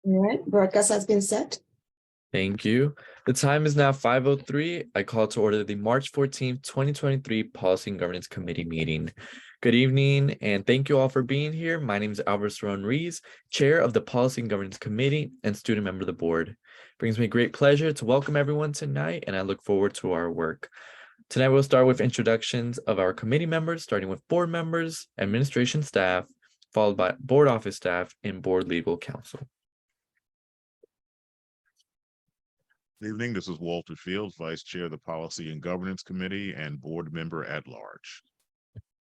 All right, broadcast has been set. Thank you. The time is now 5:03. I call to order the March 14th, 2023 Policy and Governance Committee meeting. Good evening, and thank you all for being here. My name is Albert Cerrone-Rees, Chair of the Policy and Governance Committee and student member of the board. It brings me great pleasure to welcome everyone tonight, and I look forward to our work. Tonight, we'll start with introductions of our committee members, starting with board members, administration staff, followed by board office staff and board legal counsel. Good evening. This is Walter Fields, Vice Chair of the Policy and Governance Committee and Board Member at Large.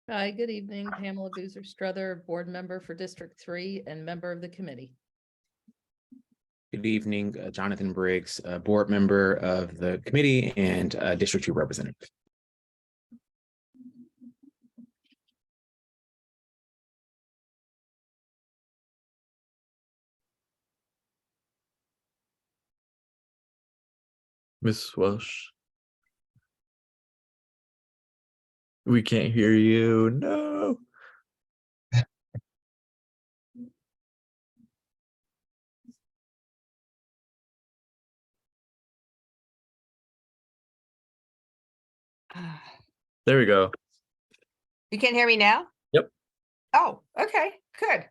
Hi, good evening. Pamela Boozer Struther, Board Member for District 3 and member of the committee. Good evening, Jonathan Briggs, Board Member of the committee and District 2 Representative. Ms. Welsh. We can't hear you. No. There we go. You can hear me now? Yep. Oh, okay, good.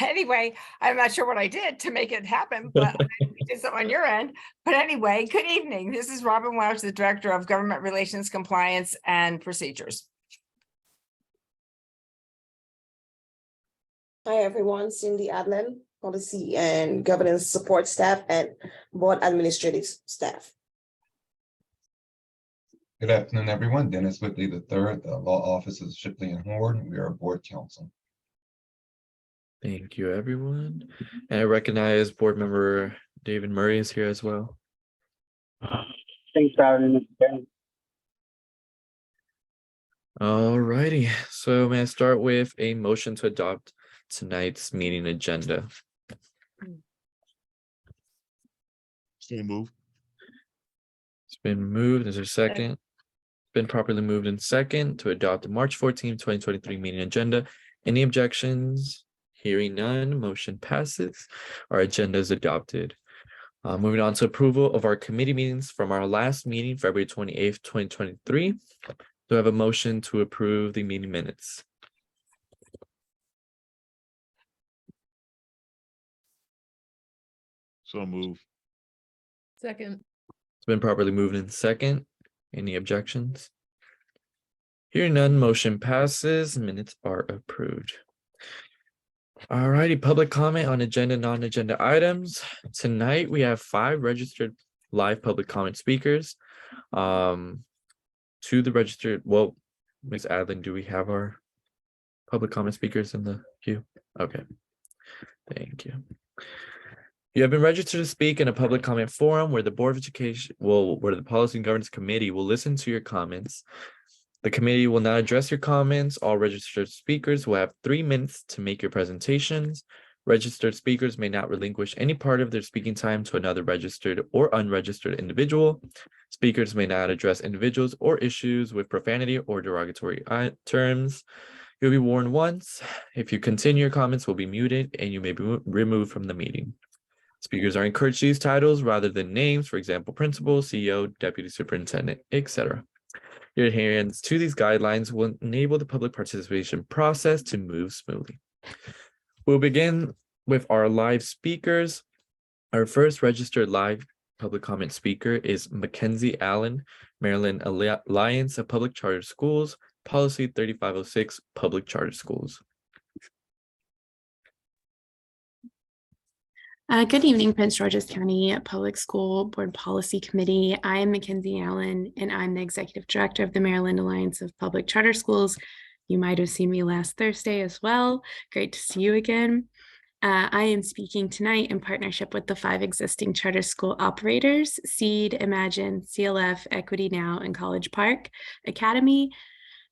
Anyway, I'm not sure what I did to make it happen, but you did something on your end. But anyway, good evening. This is Robin Welch, the Director of Government Relations, Compliance, and Procedures. Hi, everyone. Cindy Adlin, Policy and Governance Support Staff and Board Administrative Staff. Good afternoon, everyone. Dennis Whitley III, the Law Office of Shipley and Horde. We are Board Counsel. Thank you, everyone. And I recognize board member David Murray is here as well. Thanks for having me. All righty. So may I start with a motion to adopt tonight's meeting agenda? So move. It's been moved. Is there a second? Been properly moved in second to adopt the March 14th, 2023 meeting agenda. Any objections? Hearing none, motion passes. Our agenda is adopted. Moving on to approval of our committee meetings from our last meeting, February 28th, 2023. Do I have a motion to approve the meeting minutes? So move. Second, It's been properly moved in second. Any objections? Hearing none, motion passes. Minutes are approved. All righty, public comment on agenda, non-agenda items. Tonight, we have 5 registered live public comment speakers. To the registered, well, Ms. Adlin, do we have our public comment speakers in the queue? Okay, thank you. You have been registered to speak in a public comment forum where the Board of Education where the Policy and Governance Committee will listen to your comments. The committee will not address your comments. All registered speakers will have 3 minutes to make your presentations. Registered speakers may not relinquish any part of their speaking time to another registered or unregistered individual. Speakers may not address individuals or issues with profanity or derogatory terms. You'll be warned once. If you continue, your comments will be muted and you may be removed from the meeting. Speakers are encouraged to use titles rather than names, for example, principal, CEO, deputy superintendent, etc. Your adherence to these guidelines will enable the public participation process to move smoothly. We'll begin with our live speakers. Our first registered live public comment speaker is Mackenzie Allen, Maryland Alliance of Public Charter Schools, Policy 3506, Public Charter Schools. Good evening, Prince George's County Public School Board Policy Committee. I'm Mackenzie Allen, and I'm the Executive Director of the Maryland Alliance of Public Charter Schools. You might have seen me last Thursday as well. Great to see you again. I am speaking tonight in partnership with the 5 existing charter school operators, SEED, Imagine, CLF, Equity Now, and College Park Academy.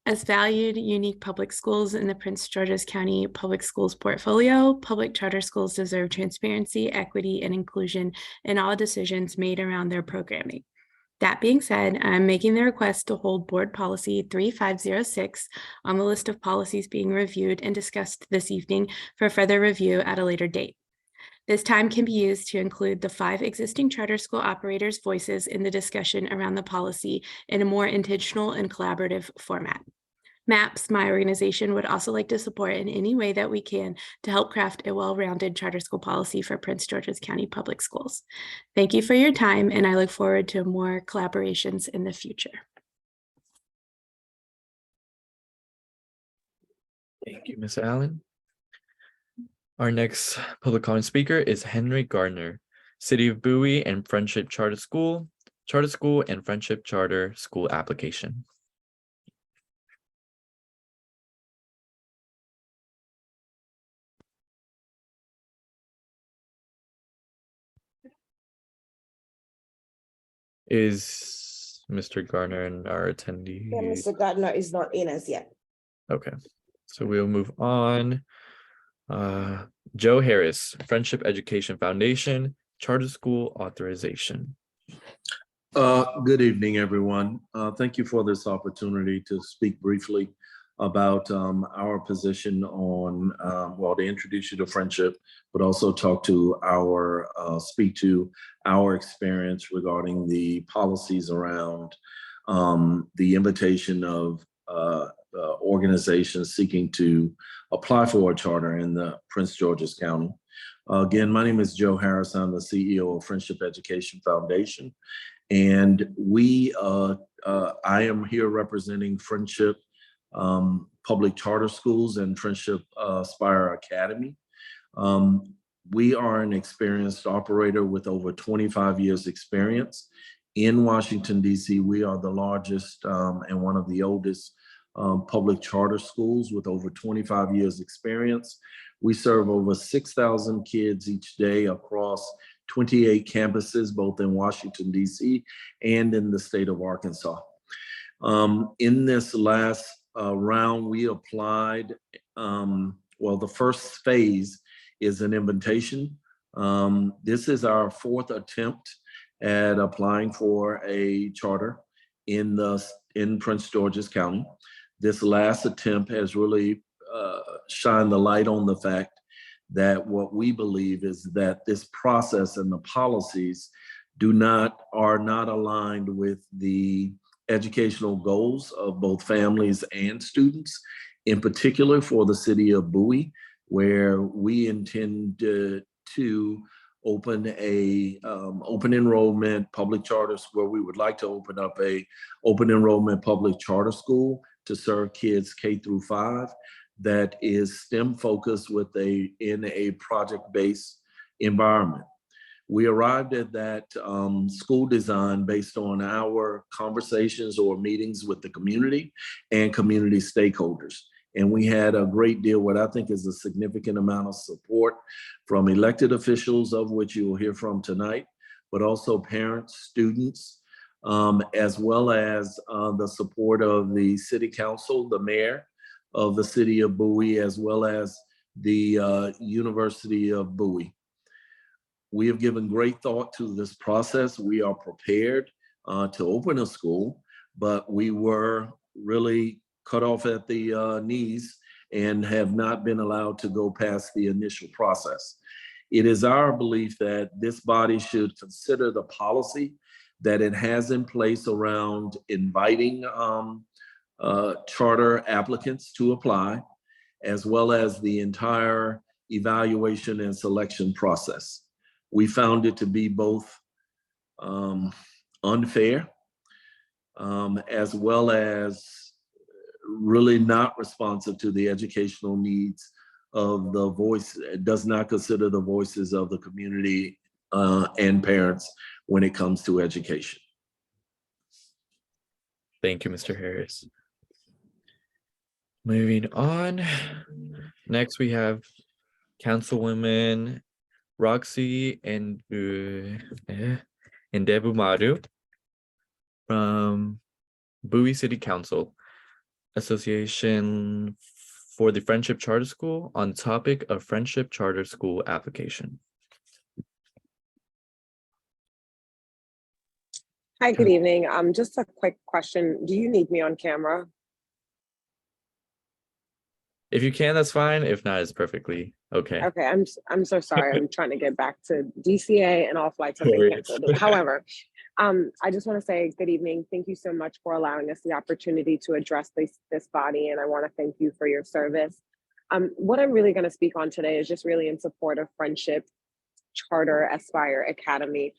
As valued, unique public schools in the Prince George's County Public Schools portfolio, public charter schools deserve transparency, equity, and inclusion in all decisions made around their programming. That being said, I'm making the request to hold Board Policy 3506 on the list of policies being reviewed and discussed this evening for further review at a later date. This time can be used to include the 5 existing charter school operators' voices in the discussion around the policy in a more intentional and collaborative format. MAPS, my organization, would also like to support in any way that we can to help craft a well-rounded charter school policy for Prince George's County Public Schools. Thank you for your time, and I look forward to more collaborations in the future. Thank you, Ms. Allen. Our next public comment speaker is Henry Gardner, City of Bowie and Friendship Charter School and Friendship Charter School application. Is Mr. Gardner and our attendee? Yeah, Mr. Gardner is not in as yet. Okay, so we'll move on. Joe Harris, Friendship Education Foundation, Charter School Authorization. Good evening, everyone. Thank you for this opportunity to speak briefly about our position on, well, to introduce you to Friendship, but also talk to speak to our experience regarding the policies around the invitation of organizations seeking to apply for a charter in the Prince George's County. Again, my name is Joe Harris. I'm the CEO of Friendship Education Foundation. And I am here representing Friendship Public Charter Schools and Friendship Spire Academy. We are an experienced operator with over 25 years experience. In Washington, D.C., we are the largest and one of the oldest public charter schools with over 25 years experience. We serve over 6,000 kids each day across 28 campuses, both in Washington, D.C. and in the state of Arkansas. In this last round, we applied, well, the first phase is an invitation. This is our 4th attempt at applying for a charter in Prince George's County. This last attempt has really shined the light on the fact that what we believe is that this process and the policies are not aligned with the educational goals of both families and students, in particular for the city of Bowie, where we intend to open a open enrollment public charters, where we would like to open up a open enrollment public charter school to serve kids K through 5 that is STEM focused in a project-based environment. We arrived at that school design based on our conversations or meetings with the community and community stakeholders. And we had a great deal, what I think is a significant amount of support from elected officials, of which you will hear from tonight, but also parents, students, as well as the support of the city council, the mayor of the city of Bowie, as well as the University of Bowie. We have given great thought to this process. We are prepared to open a school, but we were really cut off at the knees and have not been allowed to go past the initial process. It is our belief that this body should consider the policy that it has in place around inviting charter applicants to apply, as well as the entire evaluation and selection process. We found it to be both unfair, as well as really not responsive to the educational needs of the voice. It does not consider the voices of the community and parents when it comes to education. Thank you, Mr. Harris. Moving on. Next, we have Councilwoman Roxy and Ndebumaru from Bowie City Council Association for the Friendship Charter School on topic of Friendship Charter School application. Hi, good evening. Just a quick question. Do you need me on camera? If you can, that's fine. If not, it's perfectly okay. Okay, I'm so sorry. I'm trying to get back to DCA and all flights have No been worries. canceled. However, I just want to say good evening. Thank you so much for allowing us the opportunity to address this body, and I want to thank you for your service. What I'm really going to speak on today is just really in support of Friendship Charter Aspire Academy.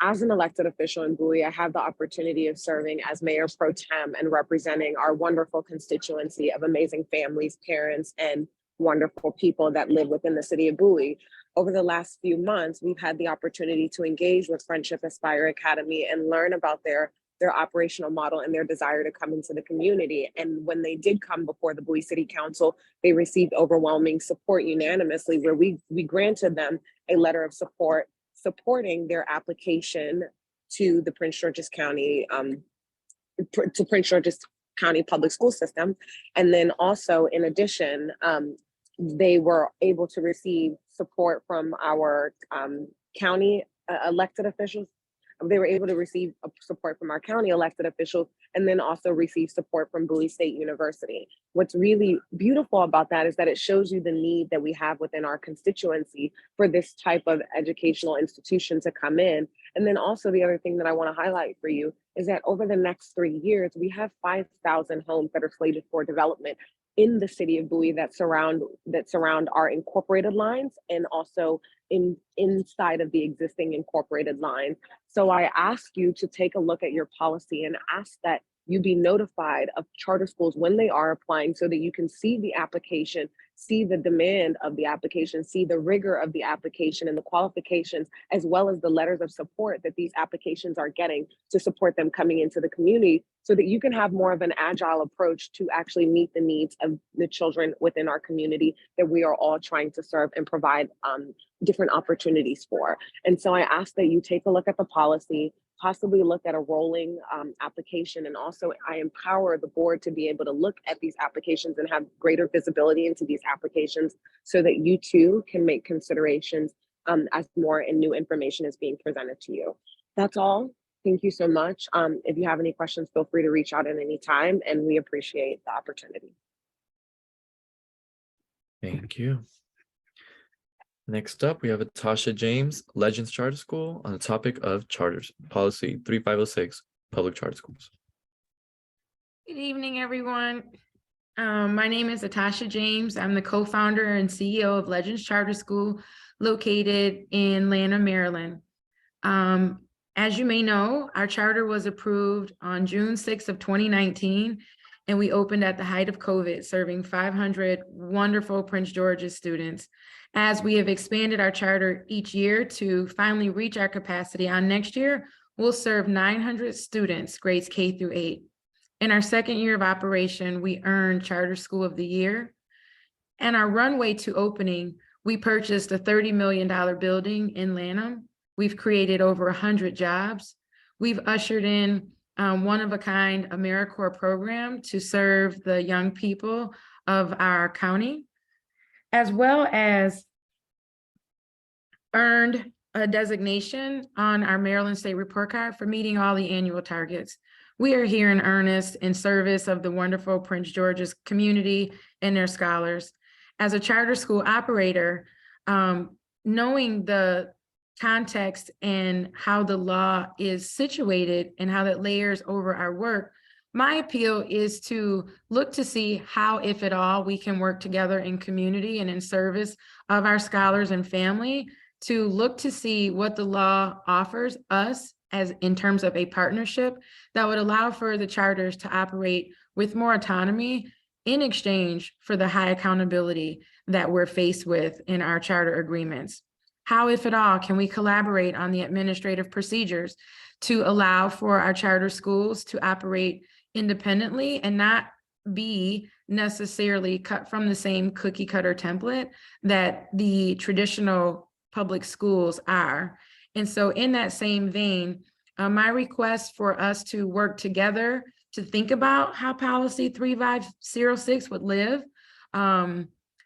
As an elected official in Bowie, I have the opportunity of serving as Mayor Pro Tem and representing our wonderful constituency of amazing families, parents, and wonderful people that live within the city of Bowie. Over the last few months, we've had the opportunity to engage with Friendship Aspire Academy and learn about their operational model and their desire to come into the community. And when they did come before the Bowie City Council, they received overwhelming support unanimously, where we granted them a letter of support supporting their application to the Prince George's County Public School System. And then also, in addition, they were able to receive support from our county elected officials. They were able to receive support from our county elected officials, and then also receive support from Bowie State University. What's really beautiful about that is that it shows you the need that we have within our constituency for this type of educational institution to come in. And then also the other thing that I want to highlight for you is that over the next 3 years, we have 5,000 homes that are slated for development in the city of Bowie that surround our incorporated lines, and also inside of the existing incorporated lines. So I ask you to take a look at your policy and ask that you be notified of charter schools when they are applying, so that you can see the application, see the demand of the application, see the rigor of the application and the qualifications, as well as the letters of support that these applications are getting to support them coming into the community, so that you can have more of an agile approach to actually meet the needs of the children within our community that we are all trying to serve and provide different opportunities for. And so I ask that you take a look at the policy, possibly look at a rolling application, and also I empower the board to be able to look at these applications and have greater visibility into these applications, so that you too can make considerations as more and new information is being presented to you. That's all. Thank you so much. If you have any questions, feel free to reach out at any time, and we appreciate the opportunity. Thank you. Next up, we have Tasha James, Legends Charter School, on the topic of charters, policy 3506, public charter schools. Good evening, everyone. My name is Tasha James. I'm the co-founder and CEO of Legends Charter School, located in Lanham, Maryland. As you may know, our charter was approved on June 6th of 2019, and we opened at the height of COVID, serving 500 wonderful Prince George's students. As we have expanded our charter each year to finally reach our capacity on next year, we'll serve 900 students, grades K through 8. In our second year of operation, we earned Charter School of the Year. And our runway to opening, we purchased a $30 million building in Lanham. We've created over 100 jobs. We've ushered in one-of-a-kind AmeriCorps program to serve the young people of our county, as well as earned a designation on our Maryland State Report Card for meeting all the annual targets. We are here in earnest in service of the wonderful Prince George's community and their scholars. As a charter school operator, knowing the context and how the law is situated and how that layers over our work, my appeal is to look to see how, if at all, we can work together in community and in service of our scholars and family, to look to see what the law offers us as in terms of a partnership that would allow for the charters to operate with more autonomy in exchange for the high accountability that we're faced with in our charter agreements. How, if at all, can we collaborate on the administrative procedures to allow for our charter schools to operate independently and not be necessarily cut from the same cookie cutter template that the traditional public schools are? And so in that same vein, my request for us to work together to think about how policy 3506 would live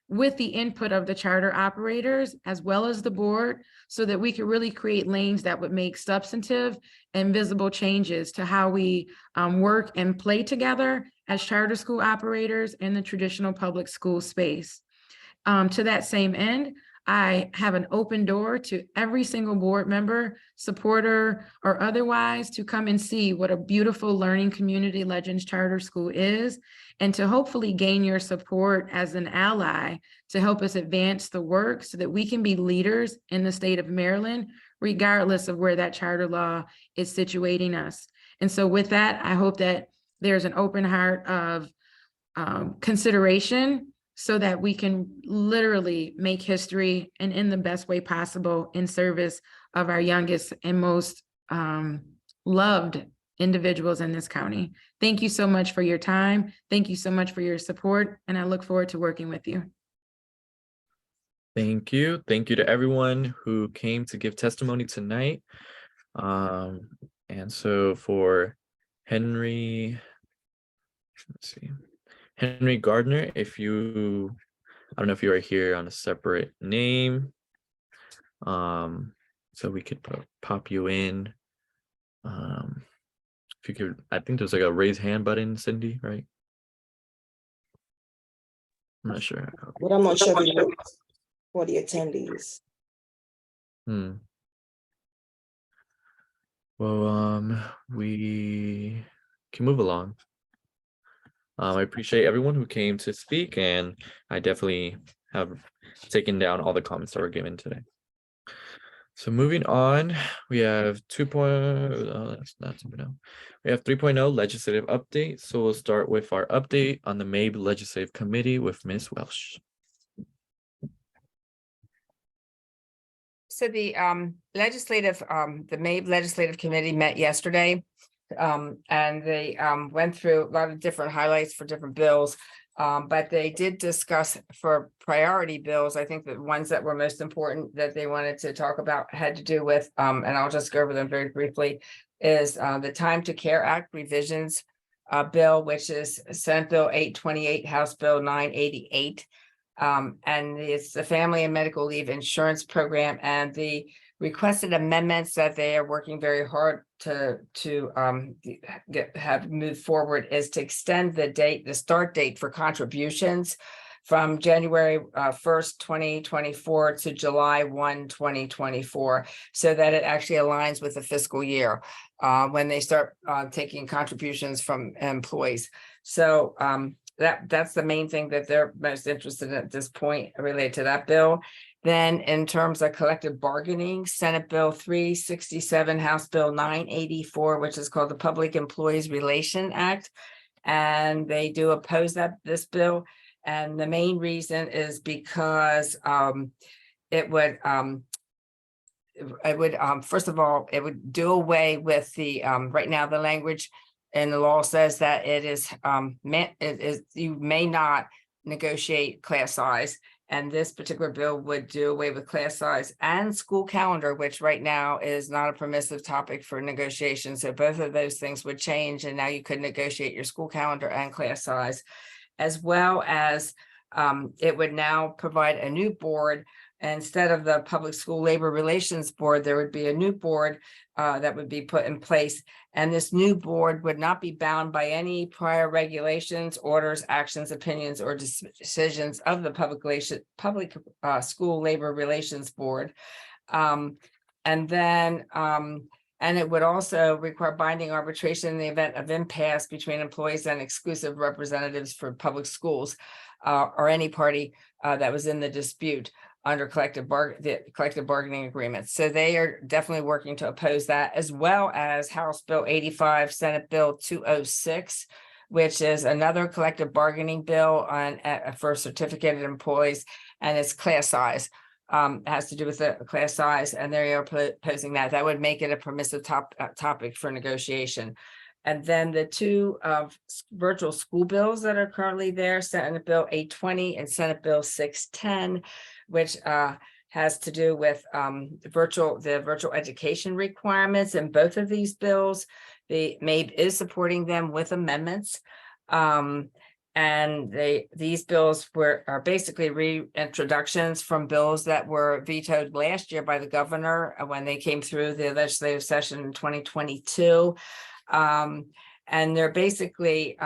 with the input of the charter operators as well as the board, so that we could really create lanes that would make substantive and visible changes to how we work and play together as charter school operators in the traditional public school space. To that same end, I have an open door to every single board member, supporter, or otherwise to come and see what a beautiful learning community Legends Charter School is, and to hopefully gain your support as an ally to help us advance the work so that we can be leaders in the state of Maryland, regardless of where that charter law is situating us. And so with that, I hope that there's an open heart of consideration so that we can literally make history and in the best way possible in service of our youngest and most loved individuals in this county. Thank you so much for your time. Thank you so much for your support, and I look forward to working with you. Thank you. Thank you to everyone who came to give testimony tonight. And so for Henry, let's see. Henry Gardner, I don't know if you are here on a separate name. So we could pop you in. If you could, I think there's like a raise hand button, Cindy, right? I'm not sure. But I'm not sure if it works for the attendees. Well, we can move along. I appreciate everyone who came to speak, and I definitely have taken down all the comments that were given today. So moving on, we have 2.0, that's not 2.0. We have 3.0 legislative update. So we'll start with our update on the MABE Legislative Committee with Ms. Welsh. So the MABE Legislative Committee met yesterday. And they went through a lot of different highlights for different bills. But they did discuss for priority bills. I think the ones that were most important that they wanted to talk about had to do with, and I'll just go over them very briefly, is the Time to Care Act revisions bill, which is Senate Bill 828, House Bill 988. And it's the Family and Medical Leave Insurance Program, and the requested amendments that they are working very hard to have moved forward is to extend the start date for contributions from January 1st, 2024 to July 1, 2024, so that it actually aligns with the fiscal year when they start taking contributions from employees. So that's the main thing that they're most interested in at this point related to that bill. Then in terms of collective bargaining, Senate Bill 367, House Bill 984, which is called the Public Employees Relation Act. And they do oppose this bill. And the main reason is because it would first of all, it would do away with the right now the language in the law says that it is you may not negotiate class size. And this particular bill would do away with class size and school calendar, which right now is not a permissive topic for negotiation. So both of those things would change. And now you could negotiate your school calendar and class size, as well as it would now provide a new board. Instead of the Public School Labor Relations Board, there would be a new board that would be put in place. And this new board would not be bound by any prior regulations, orders, actions, opinions, or decisions of the Public School Labor Relations Board. And it would also require binding arbitration in the event of impasse between employees and exclusive representatives for public schools or any party that was in the dispute under collective bargaining agreements. So they are definitely working to oppose that, as well as House Bill 85, Senate Bill 206, which is another collective bargaining bill for certificated employees, and it's class size. It has to do with the class size, and they are opposing that. That would make it a permissive topic for negotiation. And then the two virtual school bills that are currently there, Senate Bill 820 and Senate Bill 610, which has to do with the virtual education requirements in both of these bills. The MABE is supporting them with amendments. And these bills are basically reintroductions from bills that were vetoed last year by the governor when they came through the legislative session in 2022. And they're basically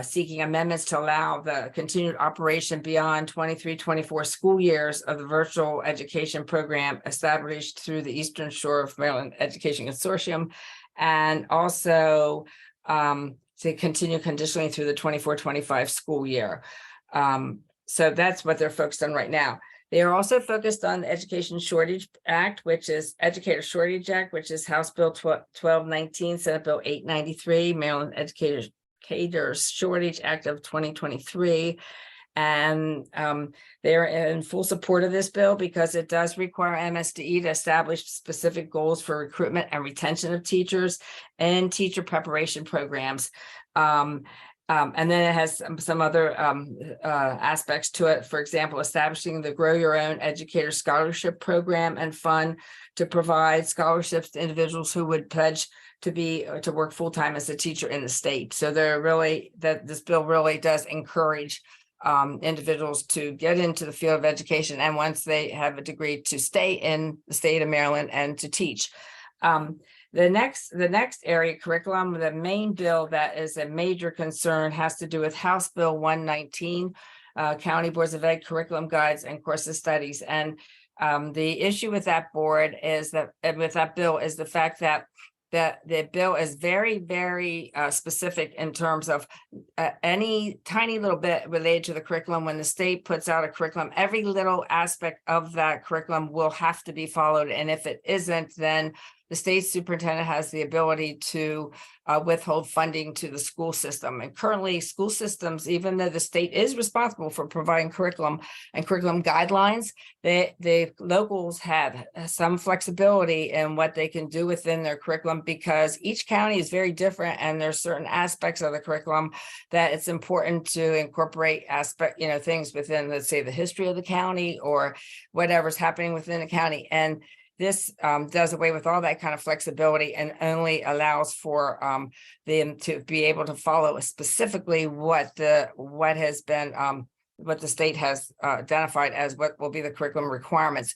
seeking amendments to allow the continued operation beyond 23-24 school years of the virtual education program established through the Eastern Shore of Maryland Education Consortium, and also to continue conditionally through the 24-25 school year. So that's what they're focused on right now. They are also focused on the Education Shortage Act, which is Educator Shortage Act, which is House Bill 1219, Senate Bill 893, Maryland Educators Shortage Act of 2023. And they're in full support of this bill because it does require MSDE to establish specific goals for recruitment and retention of teachers and teacher preparation programs. And then it has some other aspects to it. For example, establishing the Grow Your Own Educator Scholarship Program and Fund to provide scholarships to individuals who would pledge to work full-time as a teacher in the state. So they're really, this bill really does encourage individuals to get into the field of education, and once they have a degree, to stay in the state of Maryland and to teach. The next area, curriculum, the main bill that is a major concern has to do with House Bill 119, County Boards of Ed Curriculum Guides and Courses Studies. And the issue with that board is that, with that bill, is the fact that the bill is very, very specific in terms of any tiny little bit related to the curriculum. When the state puts out a curriculum, every little aspect of that curriculum will have to be followed. And if it isn't, then the state superintendent has the ability to withhold funding to the school system. And currently, school systems, even though the state is responsible for providing curriculum and curriculum guidelines, the locals have some flexibility in what they can do within their curriculum, because each county is very different, and there's certain aspects of the curriculum that it's important to incorporate things within, let's say, the history of the county or whatever's happening within the county. And this does away with all that kind of flexibility and only allows for them to be able to follow specifically what the state has identified as what will be the curriculum requirements.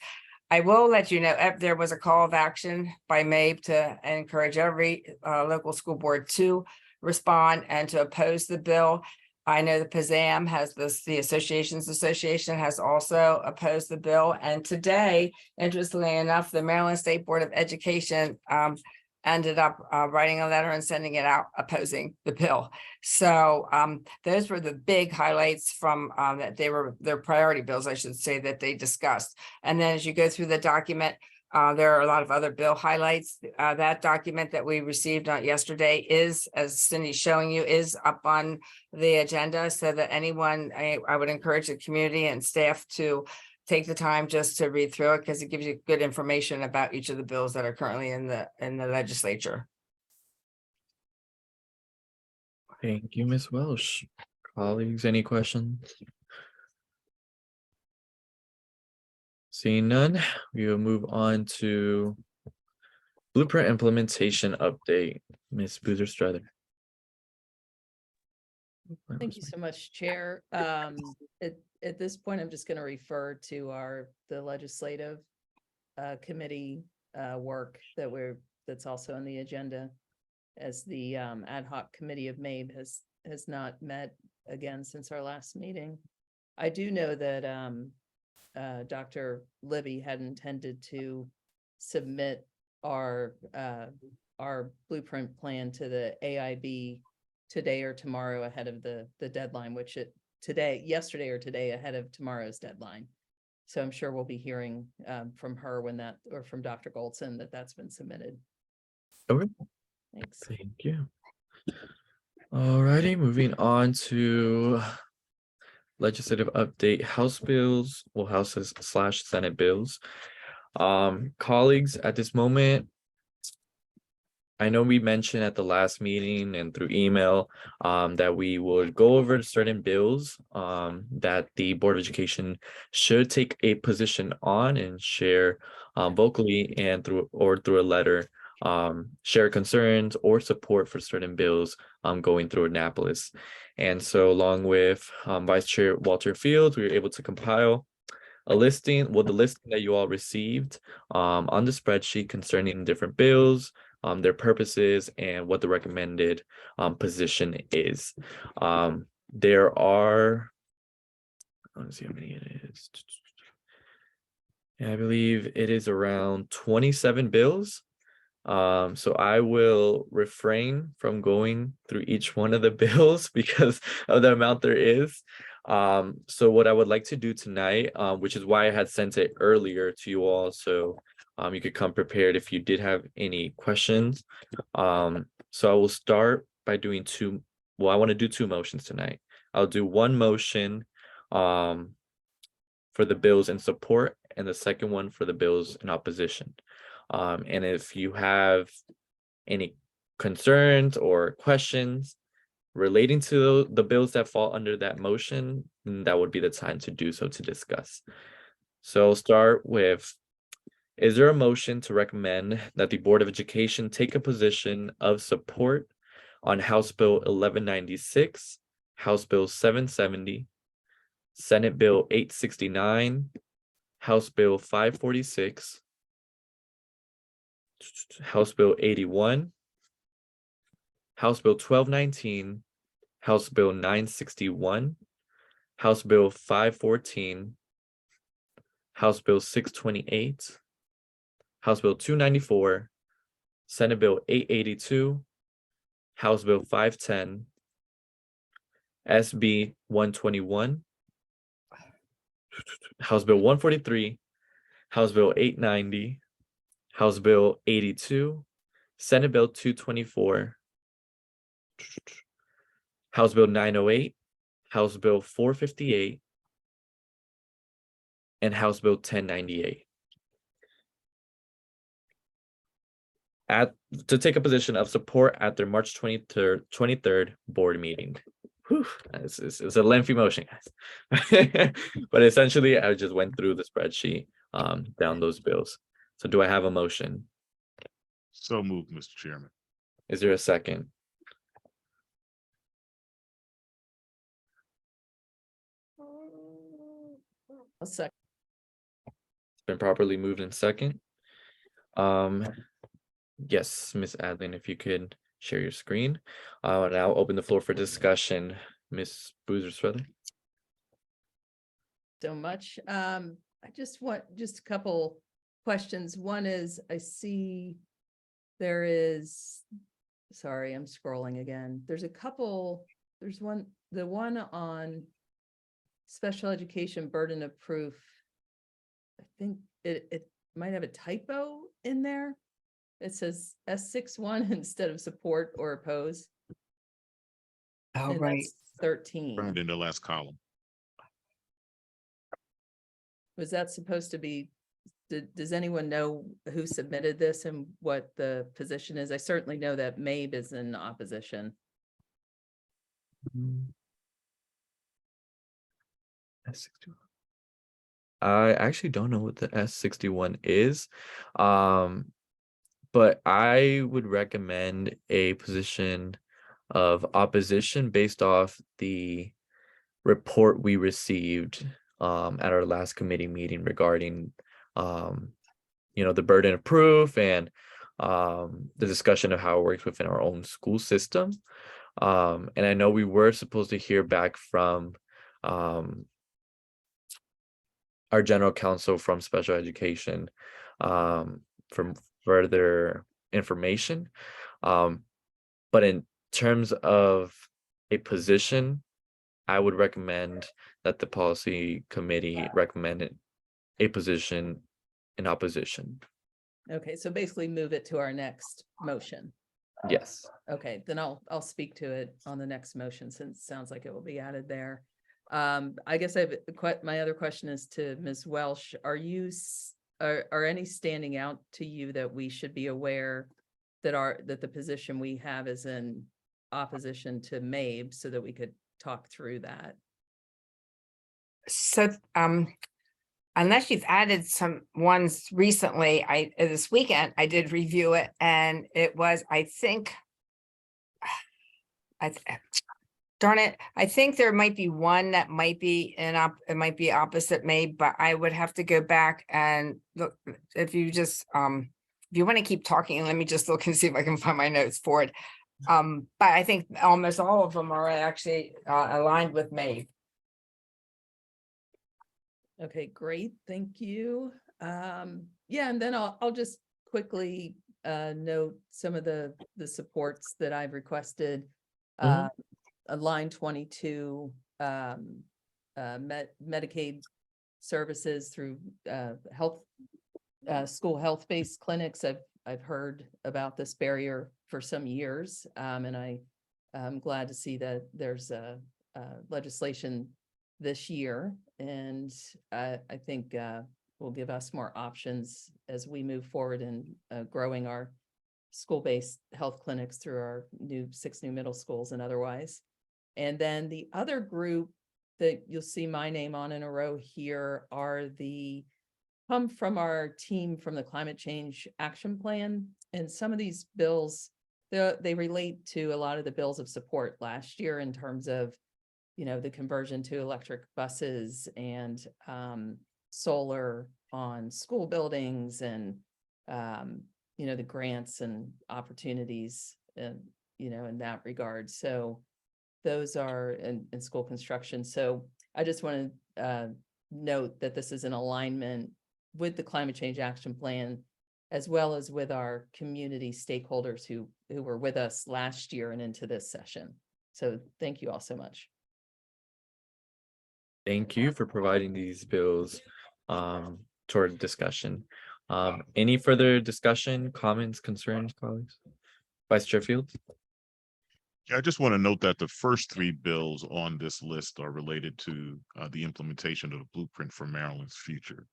I will let you know, there was a call of action by MABE to encourage every local school board to respond and to oppose the bill. I know the PZAM has this, the Association has also opposed the bill. And today, interestingly enough, the Maryland State Board of Education ended up writing a letter and sending it out opposing the bill. So those were the big highlights from that their priority bills, I should say, that they discussed. And then as you go through the document, there are a lot of other bill highlights. That document that we received yesterday is, as Cindy's showing you, is up on the agenda, so that anyone, I would encourage the community and staff to take the time just to read through it, because it gives you good information about each of the bills that are currently in the legislature. Thank you, Ms. Welsh. Colleagues, any questions? Seeing none, we will move on to blueprint implementation update. Ms. Boozer-Struther. Thank you so much, Chair. At this point, I'm just going to refer to the legislative committee work that's also on the agenda, as the ad hoc committee of MABE has not met again since our last meeting. I do know that Dr. Libby had intended to submit our blueprint plan to the AIB today or tomorrow ahead of the deadline, which yesterday or today ahead of tomorrow's deadline. So I'm sure we'll be hearing from her or from Dr. Goldson that's been submitted. Okay. Thanks. Thank you. All righty, moving on to legislative update, House bills, well, Houses / Senate bills. Colleagues, at this moment, I know we mentioned at the last meeting and through email that we would go over certain bills that the Board of Education should take a position on and share vocally and through a letter, share concerns or support for certain bills going through Annapolis. And so along with Vice Chair Walter Fields, we were able to compile a listing, the listing that you all received on the spreadsheet concerning different bills, their purposes and what the recommended position is. There are, let's see how many it is. I believe it is around 27 bills. So I will refrain from going through each one of the bills because of the amount there is. So what I would like to do tonight, which is why I had sent it earlier to you all, so you could come prepared if you did have any questions. So I will start by doing I want to do two motions tonight. I'll do one motion for the bills in support and the second one for the bills in opposition. And if you have any concerns or questions relating to the bills that fall under that motion, then that would be the time to do so, to discuss. So I'll start with, is there a motion to recommend that the Board of Education take a position of support on House Bill 1196, House Bill 770, Senate Bill 869, House Bill 546, House Bill 81, House Bill 1219, House Bill 961, House Bill 514, House Bill 628, House Bill 294, Senate Bill 882, House Bill 510, SB 121, House Bill 143, House Bill 890, House Bill 82, Senate Bill 224, House Bill 908, House Bill 458, and House Bill 1098. To take a position of support at their March 23rd board meeting. Whew, it's a lengthy motion, guys. But essentially, I just went through the spreadsheet down those bills. So do I have a motion? So moved, Mr. Chairman. Is there a second? A second. It's been properly moved in second. Yes, Ms. Adlin, if you could share your screen. I'll now open the floor for discussion. Ms. Boozer-Strother. So much. I just want a couple questions. One is, I see there is, sorry, I'm scrolling again. There's the one on special education burden of proof. I think it might have a typo in there. It says S61 instead of support or oppose. Oh, And right. that's 13. Burned in the last column. Was that supposed to be, does anyone know who submitted this and what the position is? I certainly know that MABE is in opposition. S61. I actually don't know what the S61 is. But I would recommend a position of opposition based off the report we received at our last committee meeting regarding the burden of proof and the discussion of how it works within our own school system. And I know we were supposed to hear back from our general counsel from special education from further information. But in terms of a position, I would recommend that the policy committee recommended a position in opposition. Okay, so basically move it to our next motion. Yes. Okay, then I'll speak to it on the next motion since it sounds like it will be added there. I guess my other question is to Ms. Welsh. Are any standing out to you that we should be aware that the position we have is in opposition to MABE so that we could talk through that? So, unless you've added some ones recently, this weekend, I did review it and it was, darn it, I think there might be one that might be it might be opposite MABE, but I would have to go back and look. If you just if you want to keep talking, let me just look and see if I can find my notes for it. But I think almost all of them are actually aligned with Maeve. Okay, great, thank you. Yeah, and then I'll just quickly note some of the supports that I've requested. Mhm. Line 22, Medicaid services through health, school health-based clinics. I've heard about this barrier for some years, and I'm glad to see that there's a legislation this year, and I think will give us more options as we move forward in growing our school-based health clinics through our 6 new middle schools and otherwise. And then the other group that you'll see my name on in a row here are come from our team from the Climate Change Action Plan. And some of these bills, they relate to a lot of the bills of support last year in terms of, the conversion to electric buses and solar on school buildings and, the grants and opportunities and, in that regard. So those are in school construction. So I just want to note that this is in alignment with the Climate Change Action Plan, as well as with our community stakeholders who were with us last year and into this session. So thank you all so much. Thank you for providing these bills toward discussion. Any further discussion, comments, concerns, colleagues? Vice Chair Fields? Yeah, I just want to note that the first 3 bills on this list are related to the implementation of the Blueprint for Maryland's Future.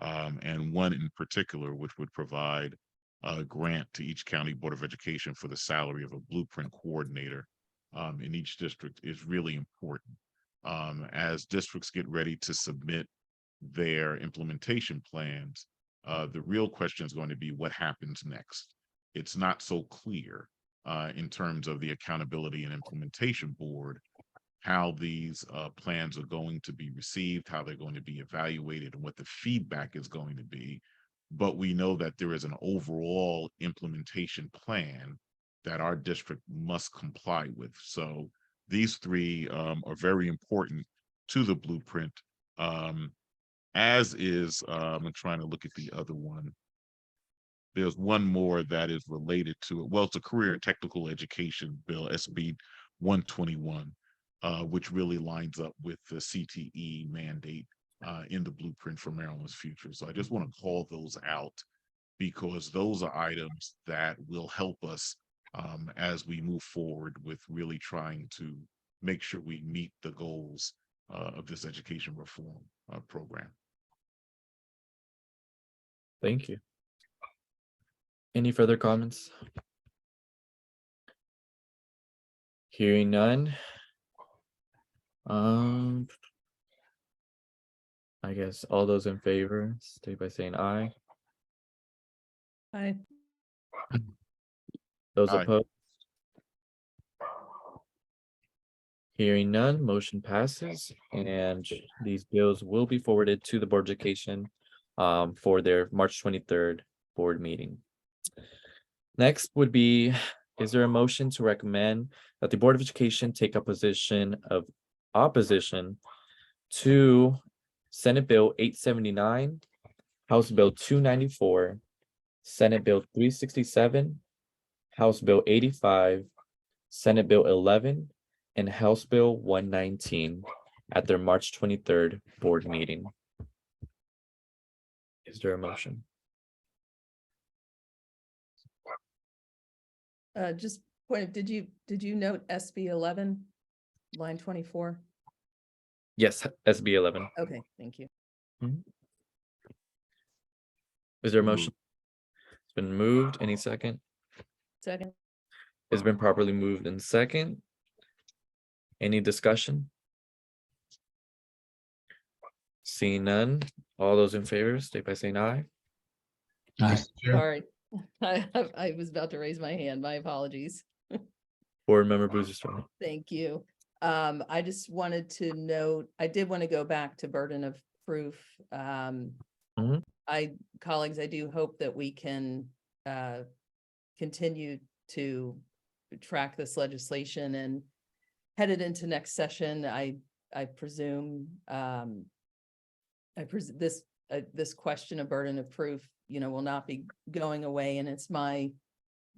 And one in particular, which would provide a grant to each county board of education for the salary of a blueprint coordinator in each district, is really important. As districts get ready to submit their implementation plans, the real question is going to be what happens next. It's not so clear in terms of the Accountability and Implementation Board, how these plans are going to be received, how they're going to be evaluated, and what the feedback is going to be. But we know that there is an overall implementation plan that our district must comply with. So these 3 are very important to the blueprint, as is, I'm trying to look at the other one. There's one more that is related to it. Well, it's a career and technical education bill, SB 121, which really lines up with the CTE mandate in the Blueprint for Maryland's Future. So I just want to call those out because those are items that will help us as we move forward with really trying to make sure we meet the goals of this education reform program. Thank you. Any further comments? Hearing none. I guess all those in favor, state by saying aye. Hi. Those Aye. opposed? Hearing none, motion passes, and these bills will be forwarded to the Board of Education for their March 23rd board meeting. Next would be, is there a motion to recommend that the Board of Education take a position of opposition to Senate Bill 879, House Bill 294, Senate Bill 367, House Bill 85, Senate Bill 11, and House Bill 119 at their March 23rd board meeting? Is there a motion? Just point, did you note SB 11, line 24? Yes, SB 11. Okay, thank you. Is there a motion? It's been moved. Any second? Second. It's been properly moved in second. Any discussion? Seeing none, all those in favor, state by saying aye. Mr. Chair, Sorry, I was about to raise my hand. My apologies. Board Member Boozer. Thank you. I just wanted to note, I did want to go back to burden of proof. Mhm. Colleagues, I do hope that we can continue to track this legislation and headed into next session, I presume, this question of burden of proof, will not be going away. And it's my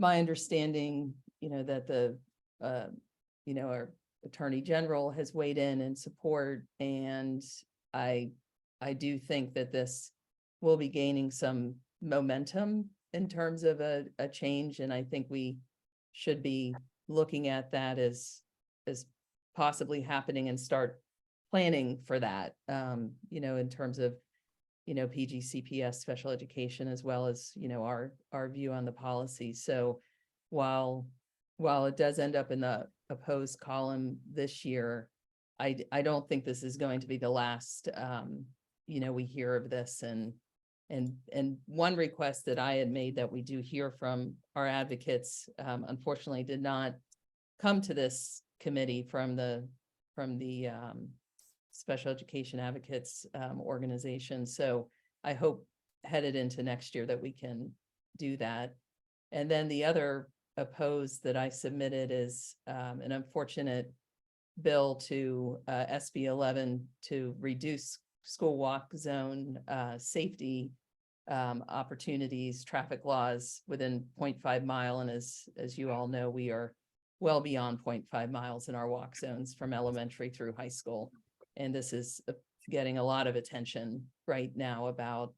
understanding, that the, our Attorney General has weighed in support. And I do think that this will be gaining some momentum in terms of a change. And I think we should be looking at that as possibly happening and start planning for that, in terms of, PGCPS special education, as well as, our view on the policy. So while it does end up in the opposed column this year, I don't think this is going to be the last, we hear of this. And one request that I had made that we do hear from our advocates, unfortunately did not come to this committee from the Special Education Advocates organization. So I hope headed into next year that we can do that. And then the other opposed that I submitted is an unfortunate bill to SB 11 to reduce school walk zone safety opportunities, traffic laws within 0.5 mile. And as you all know, we are well beyond 0.5 miles in our walk zones from elementary through high school. And this is getting a lot of attention right now about,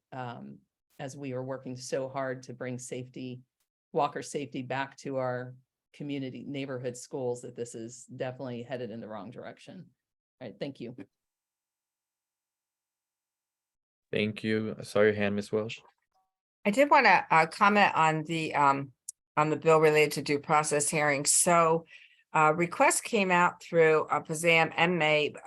as we are working so hard to bring walker safety back to our community neighborhood schools, that this is definitely headed in the wrong direction. All right, thank you. Thank you. I saw your hand, Ms. Welsh. I did want to comment on the bill related to due process hearings. So requests came out through PZAM and MABE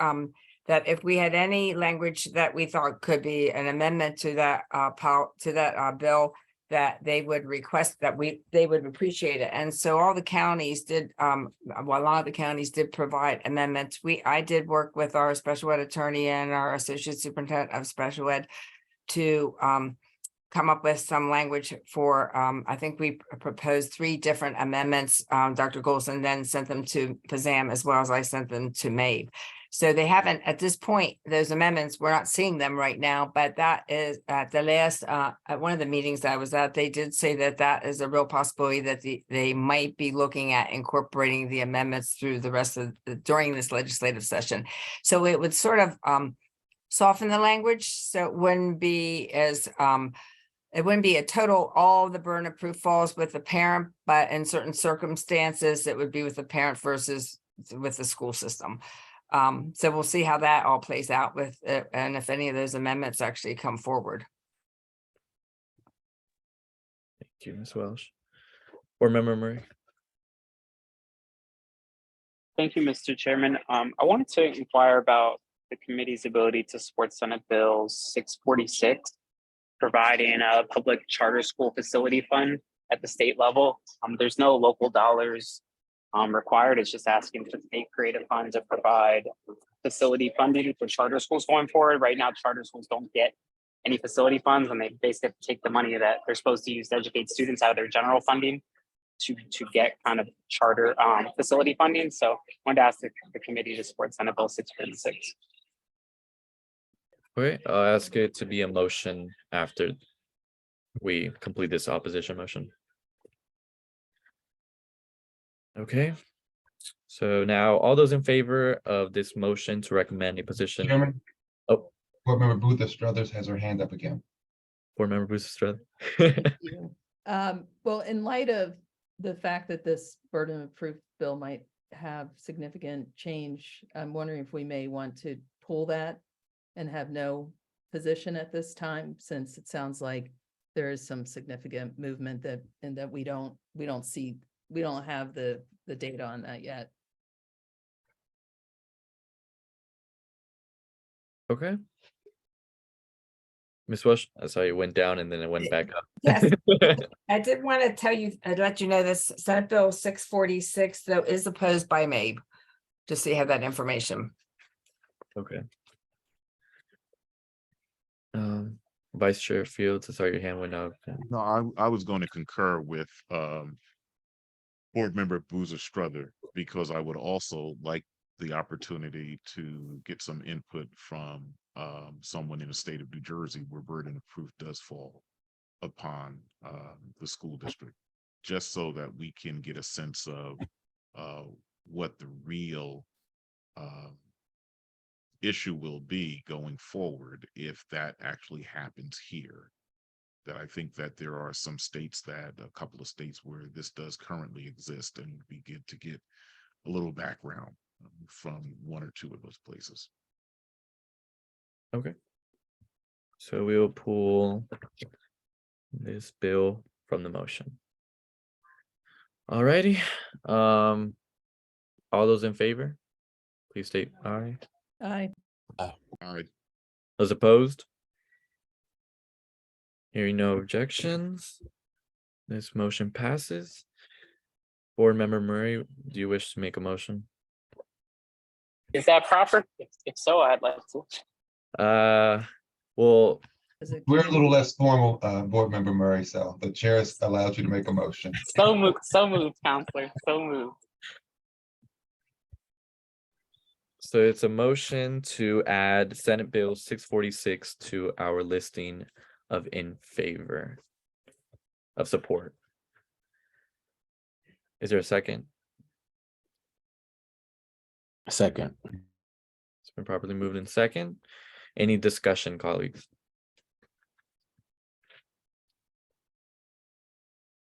that if we had any language that we thought could be an amendment to that bill, that they would request that they would appreciate it. And so all the counties did, a lot of the counties did provide amendments. I did work with our special ed attorney and our associate superintendent of special ed to come up with some language for, I think we proposed 3 different amendments. Dr. Golson then sent them to PZAM as well as I sent them to MABE. So they haven't, at this point, those amendments, we're not seeing them right now, but that is at the last, at one of the meetings I was at, they did say that is a real possibility that they might be looking at incorporating the amendments through the rest of during this legislative session. So it would sort of soften the language. So it wouldn't be as, it wouldn't be a total, all the burden of proof falls with the parent, but in certain circumstances, it would be with the parent versus with the school system. So we'll see how that all plays out with it, and if any of those amendments actually come forward. Thank you, Ms. Welsh. Board Member Murray. Thank you, Mr. Chairman. I wanted to inquire about the committee's ability to support Senate Bill 646, providing a public charter school facility fund at the state level. There's no local dollars required. It's just asking for state creative funds to provide facility funding for charter schools going forward. Right now, charter schools don't get any facility funds, and they basically have to take the money that they're supposed to use to educate students out of their general funding to get kind of charter facility funding. So I wanted to ask the committee to support Senate Bill 646. Okay, I'll ask it to be a motion after we complete this opposition motion. Okay, so now all those in favor of this motion to recommend a position. Chairman? Oh. Board Member Booth Struthers has her hand up again. Board Member Booth Struthers. Thank you. Well, in light of the fact that this burden of proof bill might have significant change, I'm wondering if we may want to pull that and have no position at this time, since it sounds like there is some significant movement that we don't see. We don't have the data on that yet. Okay. Ms. Welsh, I saw you went down and then it went back up. Yes, I did want to tell you, I'd let you know this Senate Bill 646, though, is opposed by MABE, just so you have that information. Okay. Vice Chair Fields, I saw your hand went up. No, I was going to concur with Board Member Boozer Struther, because I would also like the opportunity to get some input from someone in the state of New Jersey where burden of proof does fall upon the school district, just so that we can get a sense of what the real issue will be going forward if that actually happens here. That I think that there are some states a couple of states where this does currently exist, and we get to get a little background from one or two of those places. Okay. So we will pull this bill from the motion. Alrighty. All those in favor, please state aye. Aye. All right, Those opposed? Hearing no objections, this motion passes. Board Member Murray, do you wish to make a motion? Is that proper? If so, I'd like to. Well, Is it- We're a little less formal, Board Member Murray, so the chair has allowed you to make a motion. So moved, Counselor, so moved. so it's a motion to add Senate Bill 646 to our listing of in favor of support. Is there a second? Second. It's been properly moved in second. Any discussion, colleagues?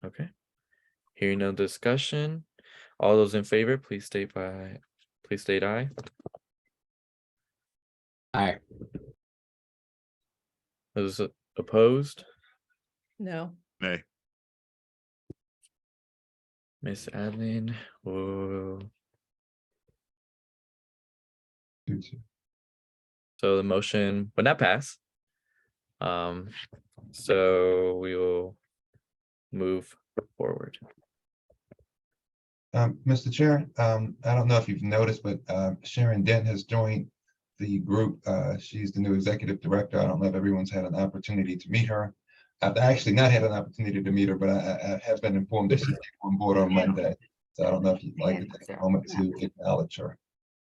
Okay. Hearing no discussion, all those in favor, please state aye. Aye. Those opposed? No. nay, Miss Adlin, whoa. So the motion would not pass. So we will move forward. Mr. Chair, I don't know if you've noticed, but Sharon Dent has joined the group. She's the new executive director. I don't know if everyone's had an opportunity to meet her. I've actually not had an opportunity to meet her, but I have been informed that she's on board on Monday. So I don't know if you'd like to take a moment to acknowledge her.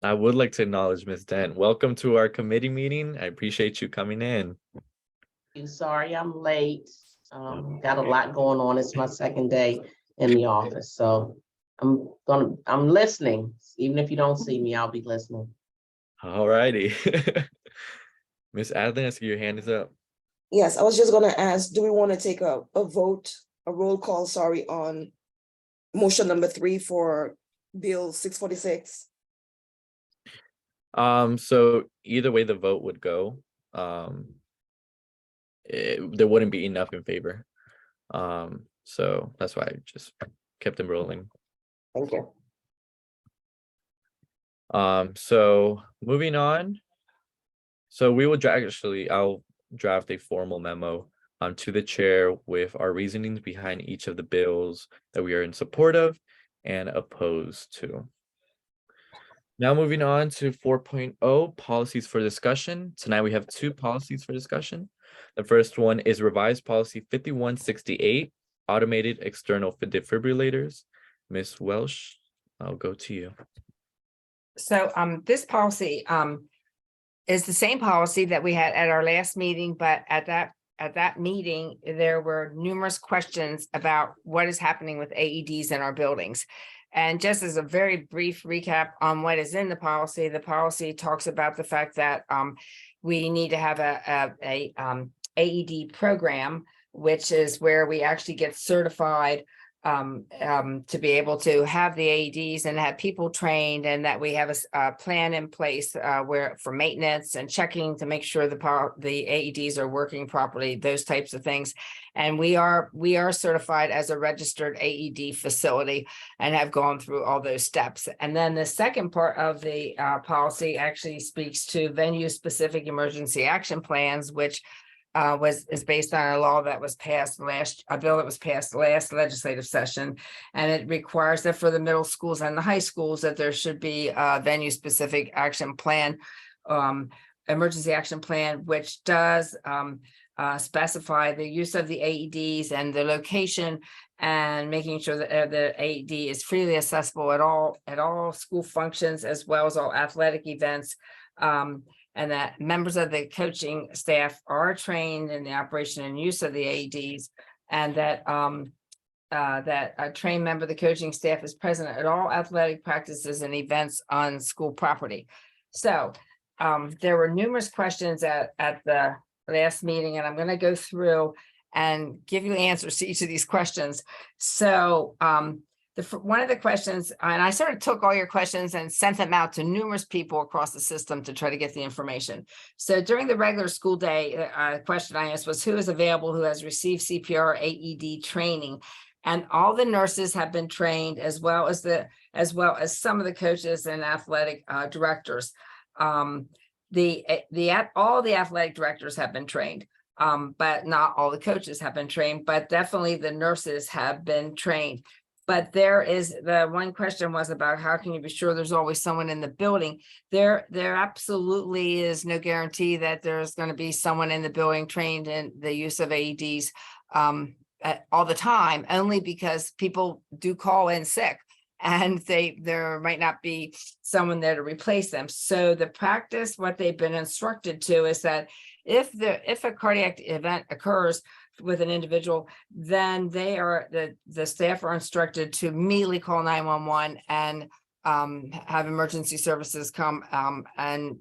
I would like to acknowledge Ms. Dent. Welcome to our committee meeting. I appreciate you coming in. Sorry, I'm late. Got a lot going on. It's my second day in the office, so I'm listening. Even if you don't see me, I'll be listening. All righty. Miss Adlin, I see your hand is up. Yes, I was just gonna ask, do we want to take a vote, a roll call, sorry, on motion number 3 for Bill 646? So either way the vote would go, there wouldn't be enough in favor. So that's why I just kept them rolling. Thank you. So moving on. So we will I'll draft a formal memo to the chair with our reasonings behind each of the bills that we are in support of and opposed to. Now moving on to 4.0 policies for discussion. Tonight we have 2 policies for discussion. The first one is revised policy 5168, automated external defibrillators. Ms. Welsh, I'll go to you. So this policy is the same policy that we had at our last meeting, but at that meeting, there were numerous questions about what is happening with AEDs in our buildings. And just as a very brief recap on what is in the policy talks about the fact that we need to have a AED program, which is where we actually get certified to be able to have the AEDs and have people trained, and that we have a plan in place where for maintenance and checking to make sure the AEDs are working properly, those types of things. And we are certified as a registered AED facility and have gone through all those steps. And then the second part of the policy actually speaks to venue-specific emergency action plans, which is based on a law that was passed a bill that was passed last legislative session. And it requires that for the middle schools and the high schools that there should be a venue-specific action plan, emergency action plan, which does specify the use of the AEDs and the location, and making sure that the AED is freely accessible at all school functions as well as all athletic events. And that members of the coaching staff are trained in the operation and use of the AEDs, and that that a trained member of the coaching staff is present at all athletic practices and events on school property. So there were numerous questions at the last meeting, and I'm going to go through and give you answers to each of these questions. So one of the questions, and I sort of took all your questions and sent them out to numerous people across the system to try to get the information. So during the regular school day, question I asked was, who is available who has received CPR AED training? And all the nurses have been trained, as well as some of the coaches and athletic directors. All the athletic directors have been trained, but not all the coaches have been trained, but definitely the nurses have been trained. But the one question was about how can you be sure there's always someone in the building? There absolutely is no guarantee that there's going to be someone in the building trained in the use of AEDs all the time, only because people do call in sick and there might not be someone there to replace them. So the practice, what they've been instructed to, is that if a cardiac event occurs with an individual, then the staff are instructed to immediately call 911 and have emergency services come and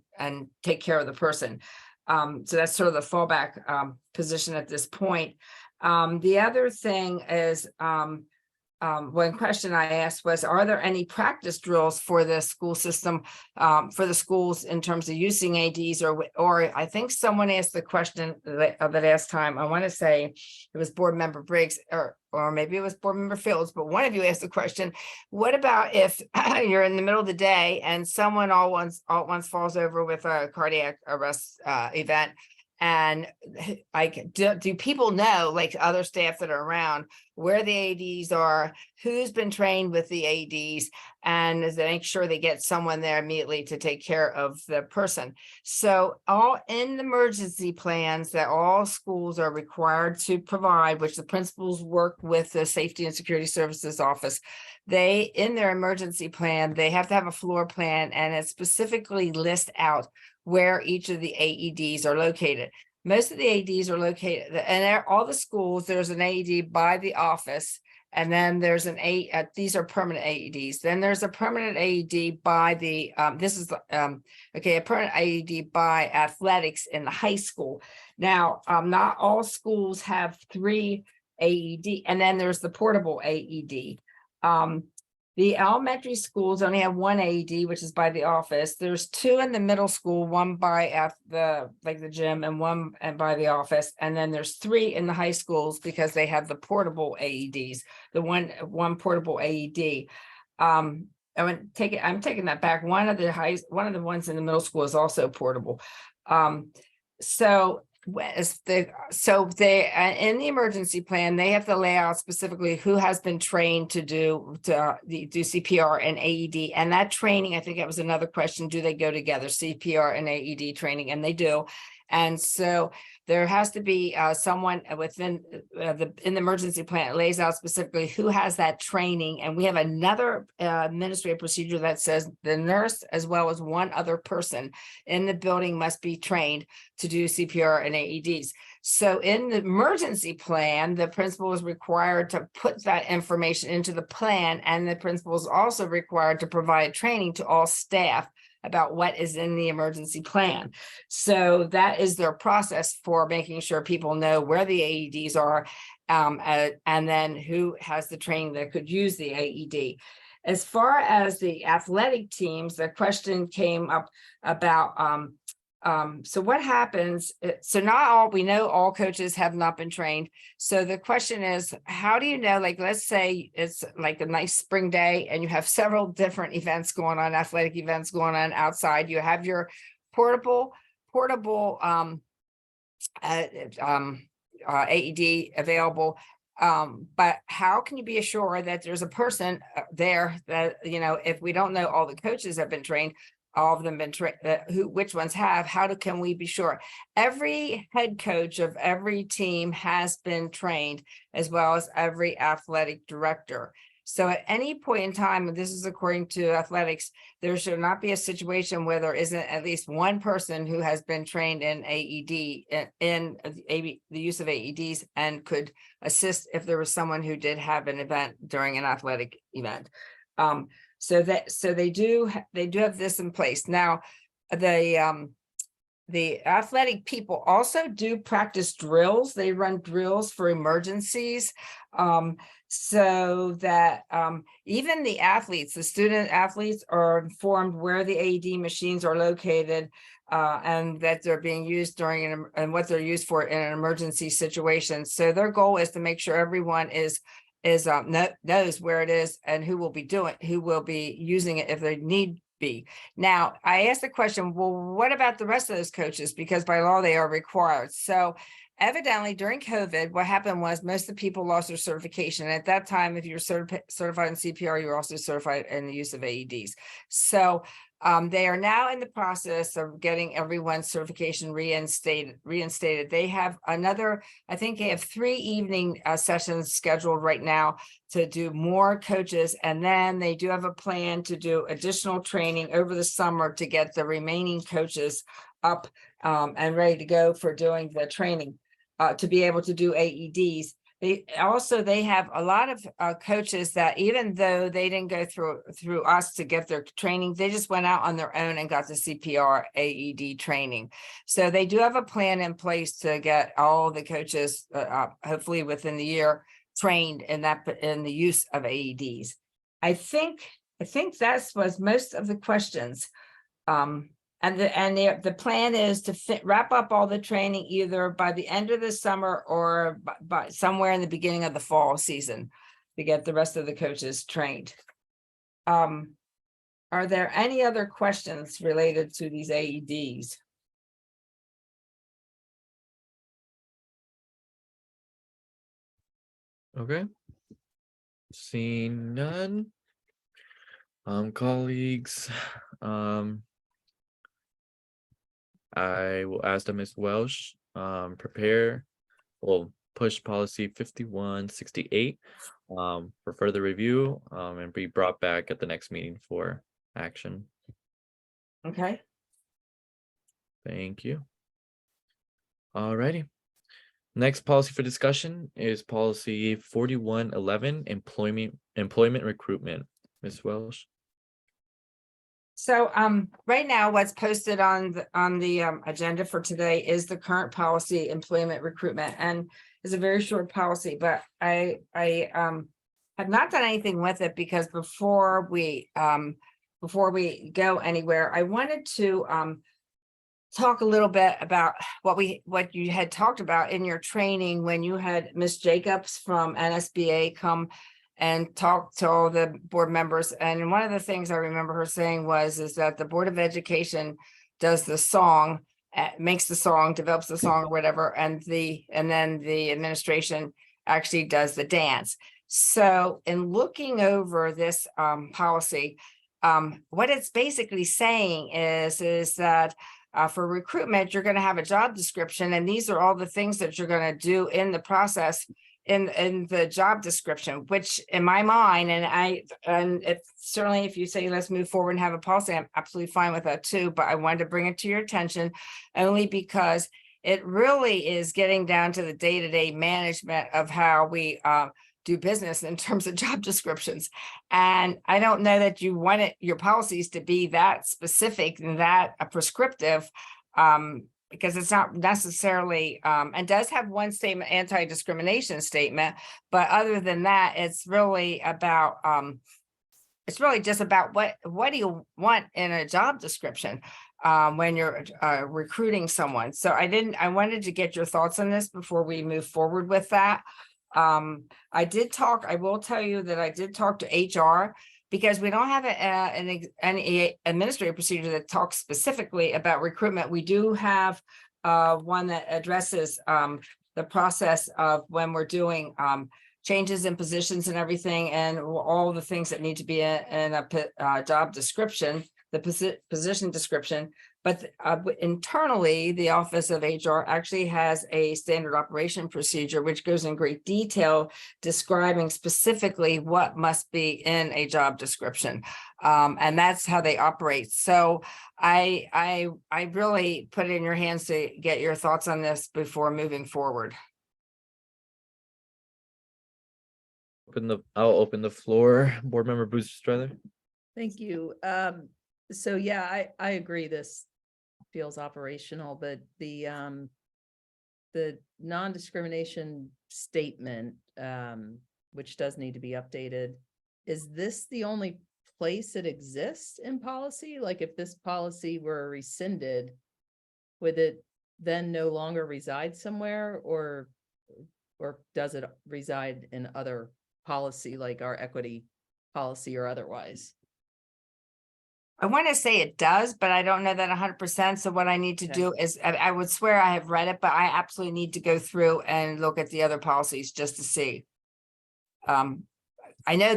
take care of the person. So that's sort of the fallback position at this point. The other thing is, one question I asked was, are there any practice drills for the school system, for the schools in terms of using AEDs, or I think someone asked the question the last time. I want to say it was Board Member Briggs, or maybe it was Board Member Fields, but one of you asked the question, what about if you're in the middle of the day and someone all at once falls over with a cardiac arrest event? And do people know, like other staff that are around, where the AEDs are, who's been trained with the AEDs, and they make sure they get someone there immediately to take care of the person? So all in the emergency plans that all schools are required to provide, which the principals work with the Safety and Security Services Office, in their emergency plan, they have to have a floor plan, and it specifically lists out where each of the AEDs are located. Most of the AEDs are located, and all the schools, there's an AED by the office, and then there's these are permanent AEDs. Then there's a permanent AED by the, a permanent AED by athletics in the high school. Now, not all schools have 3 AED, and then there's the portable AED. The elementary schools only have 1 AED, which is by the office. There's 2 in the middle school, 1 by the gym and 1 by the office. And then there's 3 in the high schools because they have the portable AEDs, the one portable AED. I'm taking that back. One of the ones in the middle school is also portable. In the emergency plan, they have to lay out specifically who has been trained to do CPR and AED. And that training, I think that was another question, do they go together, CPR and AED training? And they do. And so there has to be someone within in the emergency plan, it lays out specifically who has that training. And we have another administrative procedure that says the nurse, as well as 1 other person in the building, must be trained to do CPR and AEDs. So in the emergency plan, the principal is required to put that information into the plan, and the principal is also required to provide training to all staff about what is in the emergency plan. So that is their process for making sure people know where the AEDs are, and then who has the training that could use the AED. As far as the athletic teams, the question came up about so what happens? So we know all coaches have not been trained. So the question is, how do you know, like, let's say it's like a nice spring day and you have several different events going on, athletic events going on outside. You have your portable AED available. But how can you be assured that there's a person there that, if we don't know all the coaches have been trained, all of them been which ones have, can we be sure? Every head coach of every team has been trained, as well as every athletic director. So at any point in time, and this is according to athletics, there should not be a situation where there isn't at least one person who has been trained in AED, in the use of AEDs, and could assist if there was someone who did have an event during an athletic event. So they do have this in place. Now, the athletic people also do practice drills. They run drills for emergencies, so that even the athletes, the student athletes, are informed where the AED machines are located, and that they're being used during and what they're used for in an emergency situation. So their goal is to make sure everyone knows where it is and who will be using it if they need be. Now, I asked the question, well, what about the rest of those coaches? Because by law, they are required. So evidently during COVID, what happened was most of the people lost their certification. At that time, if you're certified in CPR, you're also certified in the use of AEDs. So they are now in the process of getting everyone's certification reinstated. They have another, I think they have 3 evening sessions scheduled right now to do more coaches. And then they do have a plan to do additional training over the summer to get the remaining coaches up and ready to go for doing the training to be able to do AEDs. They have a lot of coaches that, even though they didn't go through us to get their training, they just went out on their own and got the CPR AED training. So they do have a plan in place to get all the coaches, hopefully within the year, trained in the use of AEDs. I think that was most of the questions. And the plan is to wrap up all the training either by the end of the summer or by somewhere in the beginning of the fall season to get the rest of the coaches trained. Are there any other questions related to these AEDs? Okay. Seeing none. Colleagues, I will ask that Ms. Welsh push policy 5168 for further review and be brought back at the next meeting for action. Okay. Thank you. Alrighty. Next policy for discussion is policy 4111, employment recruitment. Ms. Welsh. So right now, what's posted on the agenda for today is the current policy, employment recruitment, and it's a very short policy, but I have not done anything with it because before we go anywhere, I wanted to talk a little bit about what you had talked about in your training when you had Ms. Jacobs from NSBA come and talk to all the board members. And one of the things I remember her saying is that the Board of Education does the song, makes the song, develops the song or whatever, and then the administration actually does the dance. So in looking over this policy, what it's basically saying is that for recruitment, you're going to have a job description, and these are all the things that you're going to do in the process in the job description, which in my mind, and if certainly if you say let's move forward and have a policy, I'm absolutely fine with that too. But I wanted to bring it to your attention only because it really is getting down to the day-to-day management of how we do business in terms of job descriptions. And I don't know that you want your policies to be that specific and that prescriptive, because it's not necessarily, and does have one statement, anti-discrimination statement, but other than that, it's really about, it's really just about what do you want in a job description when you're recruiting someone. So I wanted to get your thoughts on this before we move forward with that. I will tell you that I did talk to HR, because we don't have an administrative procedure that talks specifically about recruitment. We do have one that addresses the process of when we're doing changes in positions and everything, and all the things that need to be in a job description the position description. But internally, the Office of HR actually has a standard operation procedure, which goes in great detail describing specifically what must be in a job description. And that's how they operate. So I really put it in your hands to get your thoughts on this before moving forward. I'll open the floor. Board Member Bruce Strother. Thank you. So yeah, I agree this feels operational, but the non-discrimination statement, which does need to be updated, is this the only place it exists in policy? Like if this policy were rescinded, would it then no longer reside somewhere, or does it reside in other policy like our equity policy or otherwise? I want to say it does, but I don't know that 100%. So what I need to Okay. do is, I would swear I have read it, but I absolutely need to go through and look at the other policies just to see. I know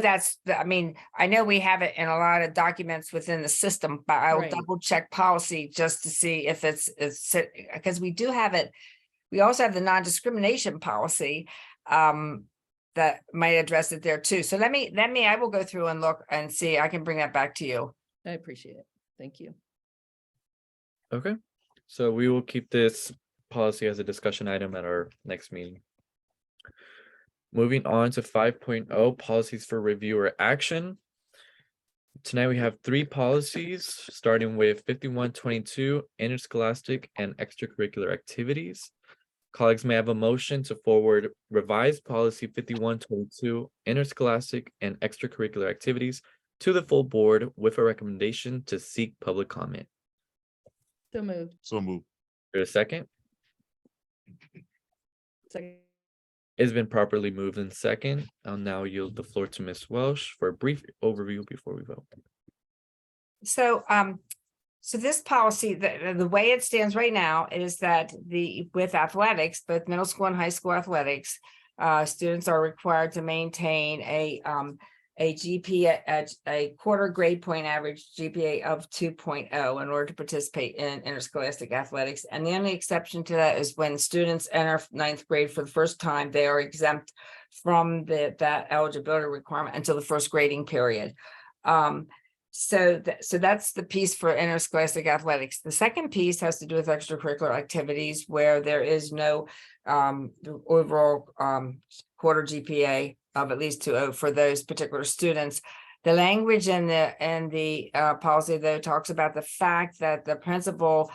I know we have it in a lot of documents within the system, but I will Right. double check policy just to see if it's because we do have it. We also have the non-discrimination policy that might address it there too. So I will go through and look and see. I can bring that back to you. I appreciate it. Thank you. Okay, so we will keep this policy as a discussion item at our next meeting. Moving on to 5.0, policies for review or action. Tonight we have 3 policies, starting with 5122, interscholastic and extracurricular activities. Colleagues, may I have a motion to forward revised policy 5122, interscholastic and extracurricular activities to the full board with a recommendation to seek public comment. So moved. So moved. There's a second. Second. It's been properly moved in second. I'll now yield the floor to Ms. Welsh for a brief overview before we vote. So, so this policy, the way it stands right now is that with athletics, both middle school and high school athletics, students are required to maintain a GPA at a quarter grade point average GPA of 2.0 in order to participate in interscholastic athletics. And the only exception to that is when students enter 9th grade for the first time, they are exempt from that eligibility requirement until the first grading period. So that's the piece for interscholastic athletics. The second piece has to do with extracurricular activities where there is no overall quarter GPA of at least 2.0 for those particular students. The language in the policy though talks about the fact that the principal,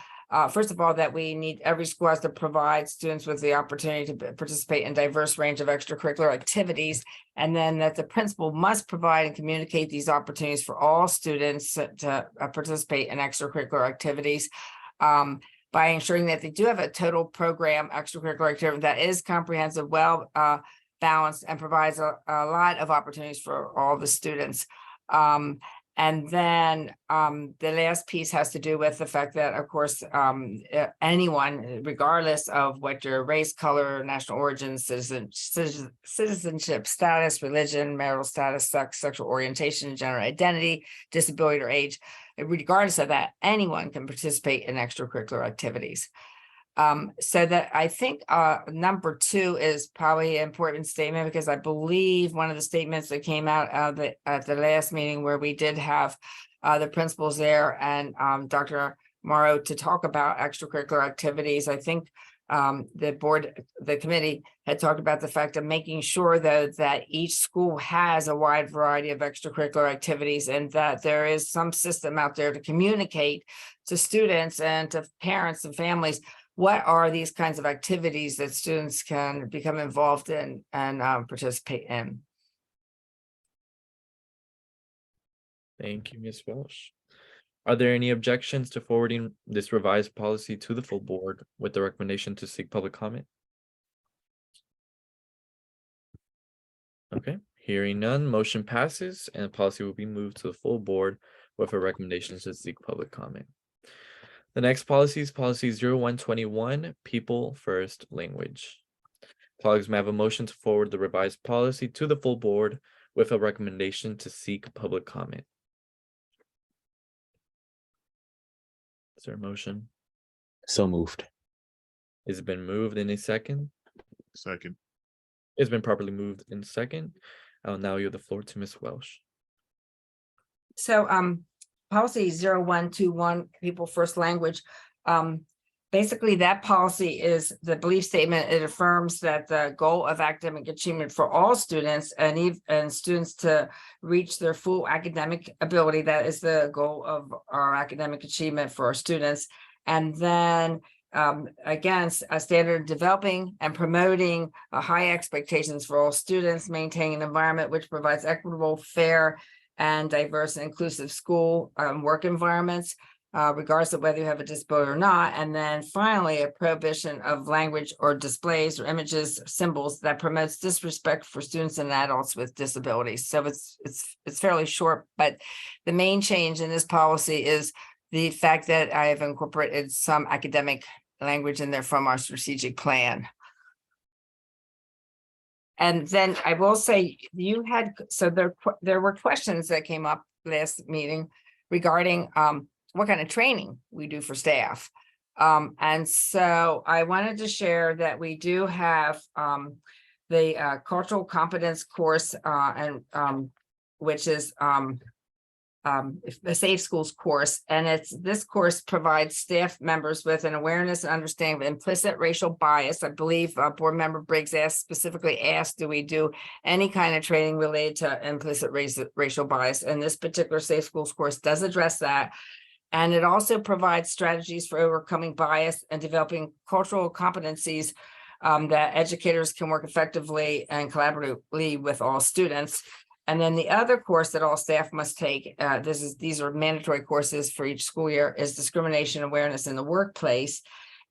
first of all, that every school has to provide students with the opportunity to participate in diverse range of extracurricular activities, and then that the principal must provide and communicate these opportunities for all students to participate in extracurricular activities by ensuring that they do have a total program extracurricular activity that is comprehensive, well balanced, and provides a lot of opportunities for all the students. And then the last piece has to do with the fact that, of course, anyone, regardless of what your race, color, national origin, citizenship status, religion, marital status, sex, sexual orientation, gender identity, disability, or age, regardless of that, anyone can participate in extracurricular activities. So that I think number 2 is probably an important statement, because I believe one of the statements that came out of at the last meeting where we did have the principals there and Dr. Morrow to talk about extracurricular activities. I think the committee had talked about the fact of making sure though that each school has a wide variety of extracurricular activities, and that there is some system out there to communicate to students and to parents and families what are these kinds of activities that students can become involved in and participate in. Thank you, Ms. Welsh. Are there any objections to forwarding this revised policy to the full board with the recommendation to seek public comment? Okay, hearing none, motion passes and the policy will be moved to the full board with a recommendation to seek public comment. The next policy is policy 0121, people first language. Colleagues, may I have a motion to forward the revised policy to the full board with a recommendation to seek public comment. Is there a motion? So moved. It's been moved in a second. Second. It's been properly moved in second. I'll now yield the floor to Ms. Welsh. So, policy 0121, people first language. Basically, that policy is the belief statement. It affirms that the goal of academic achievement for all students and students to reach their full academic ability. That is the goal of our academic achievement for our students. And then again, a standard developing and promoting high expectations for all students, maintaining an environment which provides equitable, fair, and diverse and inclusive school work environments, regardless of whether you have a disability or not. And then finally, a prohibition of language or displays or images, symbols that promotes disrespect for students and adults with disabilities. So it's fairly short, but the main change in this policy is the fact that I have incorporated some academic language in there from our strategic plan. And then I will say you had, so there were questions that came up last meeting regarding what kind of training we do for staff. And so I wanted to share that we do have the cultural competence course and which is the Safe Schools course. And this course provides staff members with an awareness and understanding of implicit racial bias. I believe Board Member Briggs specifically asked, do we do any kind of training related to implicit racial bias? And this particular Safe Schools course does address that. And it also provides strategies for overcoming bias and developing cultural competencies that educators can work effectively and collaboratively with all students. And then the other course that all staff must take, these are mandatory courses for each school year, is discrimination awareness in the workplace.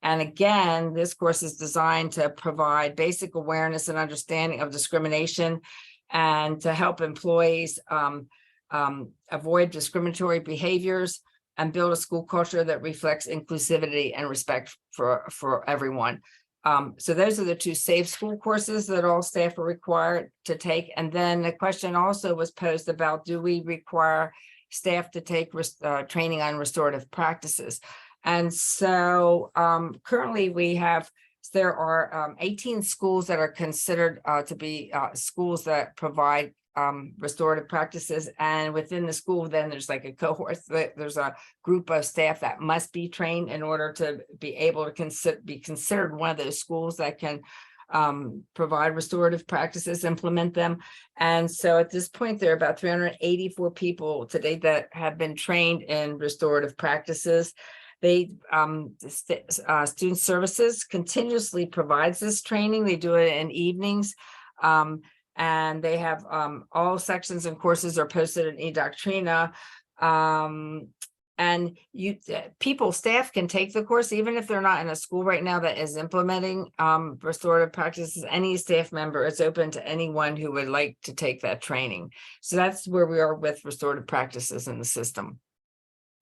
And again, this course is designed to provide basic awareness and understanding of discrimination and to help employees avoid discriminatory behaviors and build a school culture that reflects inclusivity and respect for everyone. So those are the two Safe School courses that all staff are required to take. And then the question also was posed about, do we require staff to take training on restorative practices? And so currently there are 18 schools that are considered to be schools that provide restorative practices. And within the school, then there's like a cohort, there's a group of staff that must be trained in order to be able to be considered one of those schools that can provide restorative practices, implement them. And so at this point, there are about 384 people today that have been trained in restorative practices. Student Services continuously provides this training. They do it in evenings. And they have all sections and courses are posted in eDoctrina. And staff can take the course, even if they're not in a school right now that is implementing restorative practices. Any staff member is open to anyone who would like to take that training. So that's where we are with restorative practices in the system.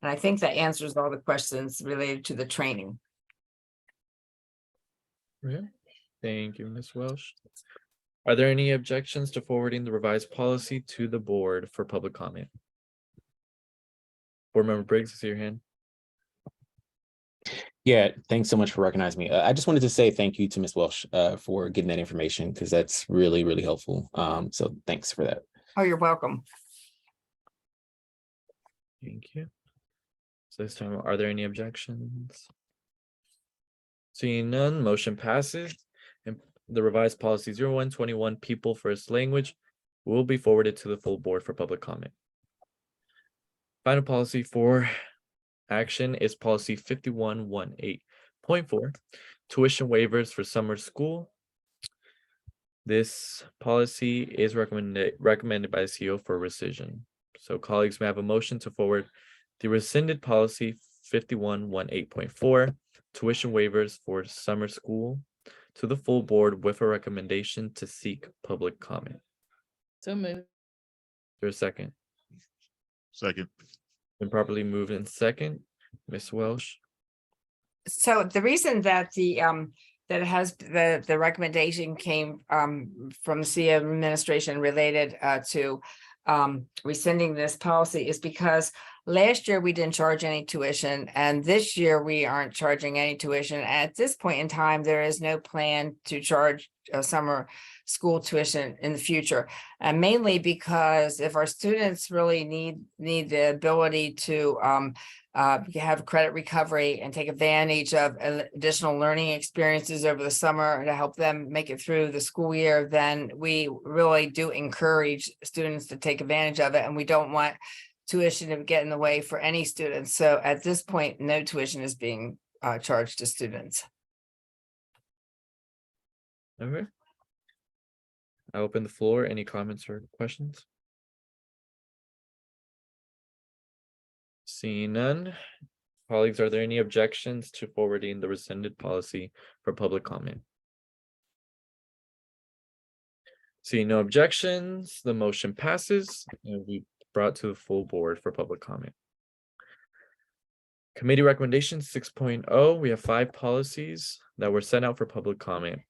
And I think that answers all the questions related to the training. Yeah. Thank you, Ms. Welsh. Are there any objections to forwarding the revised policy to the board for public comment? Board Member Briggs, I see your hand. Yeah, thanks so much for recognizing me. I just wanted to say thank you to Ms. Welsh for getting that information, because that's really, really helpful. So thanks for that. Oh, you're welcome. Thank you. So this time, are there any objections? Seeing none, motion passes. And the revised policy 0121 people first language will be forwarded to the full board for public comment. Final policy for action is policy 5118.4, tuition waivers for summer school. This policy is recommended by the CEO for rescission. So colleagues may have a motion to forward the rescinded policy 5118.4, tuition waivers for summer school, to the full board with a recommendation to seek public comment. So moved. Is there a second? Second. Been properly moved in second. Ms. Welsh. So the reason that the recommendation came from the CEO administration related to rescinding this policy is because Last year, we didn't charge any tuition, and this year we aren't charging any tuition. At this point in time, there is no plan to charge summer school tuition in the future. And mainly because if our students really need the ability to have credit recovery and take advantage of additional learning experiences over the summer to help them make it through the school year, then we really do encourage students to take advantage of it. And we don't want tuition to get in the way for any students. So at this point, no tuition is being charged to students. Okay. I open the floor. Any comments or questions? Seeing none. Colleagues, are there any objections to forwarding the rescinded policy for public comment? Seeing no objections, the motion passes and will be brought to the full board for public comment. Committee recommendation 6.0, we have 5 policies that were sent out for public comment.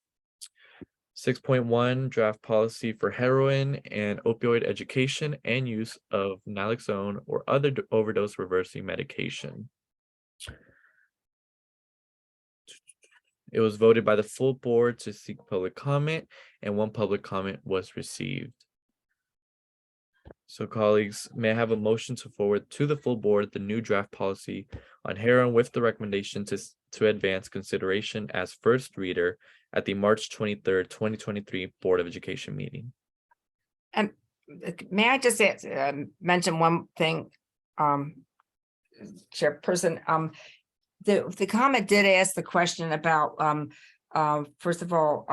6.1, draft policy for heroin and opioid education and use of naloxone or other overdose reversing medication. It was voted by the full board to seek public comment, and 1 public comment was received. So colleagues, may I have a motion to forward to the full board the new draft policy on heroin with the recommendation to advance consideration as first reader at the March 23rd, 2023 Board of Education meeting. And may I just mention one thing, Chairperson? The comment did ask the question about, first of all,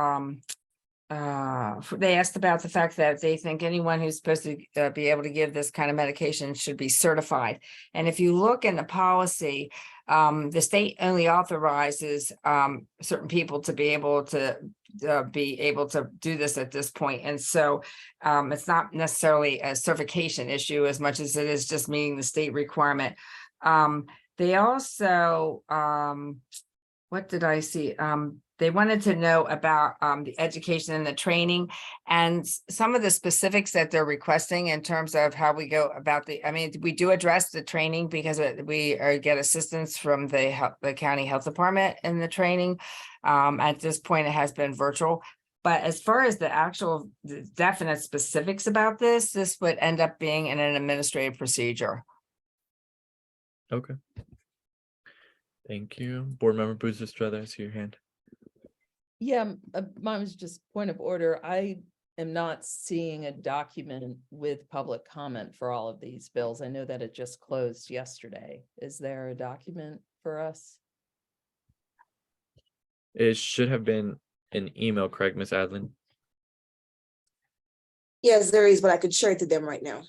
they asked about the fact that they think anyone who's supposed to be able to give this kind of medication should be certified. And if you look in the policy, the state only authorizes certain people to be able to do this at this point. And so it's not necessarily a certification issue as much as it is just meeting the state requirement. They also, what did I see? They wanted to know about the education and the training and some of the specifics that they're requesting in terms of how we go about we do address the training because we get assistance from the county health department in the training. At this point, it has been virtual. But as far as the actual definite specifics about this would end up being in an administrative procedure. Okay. Thank you. Board Member Boozer-Strother, I see your hand. Yeah, mine was just point of order. I am not seeing a document with public comment for all of these bills. I know that it just closed yesterday. Is there a document for us? It should have been an email, correct, Ms. Adlin? Yes, there is, but I could share it to them right now.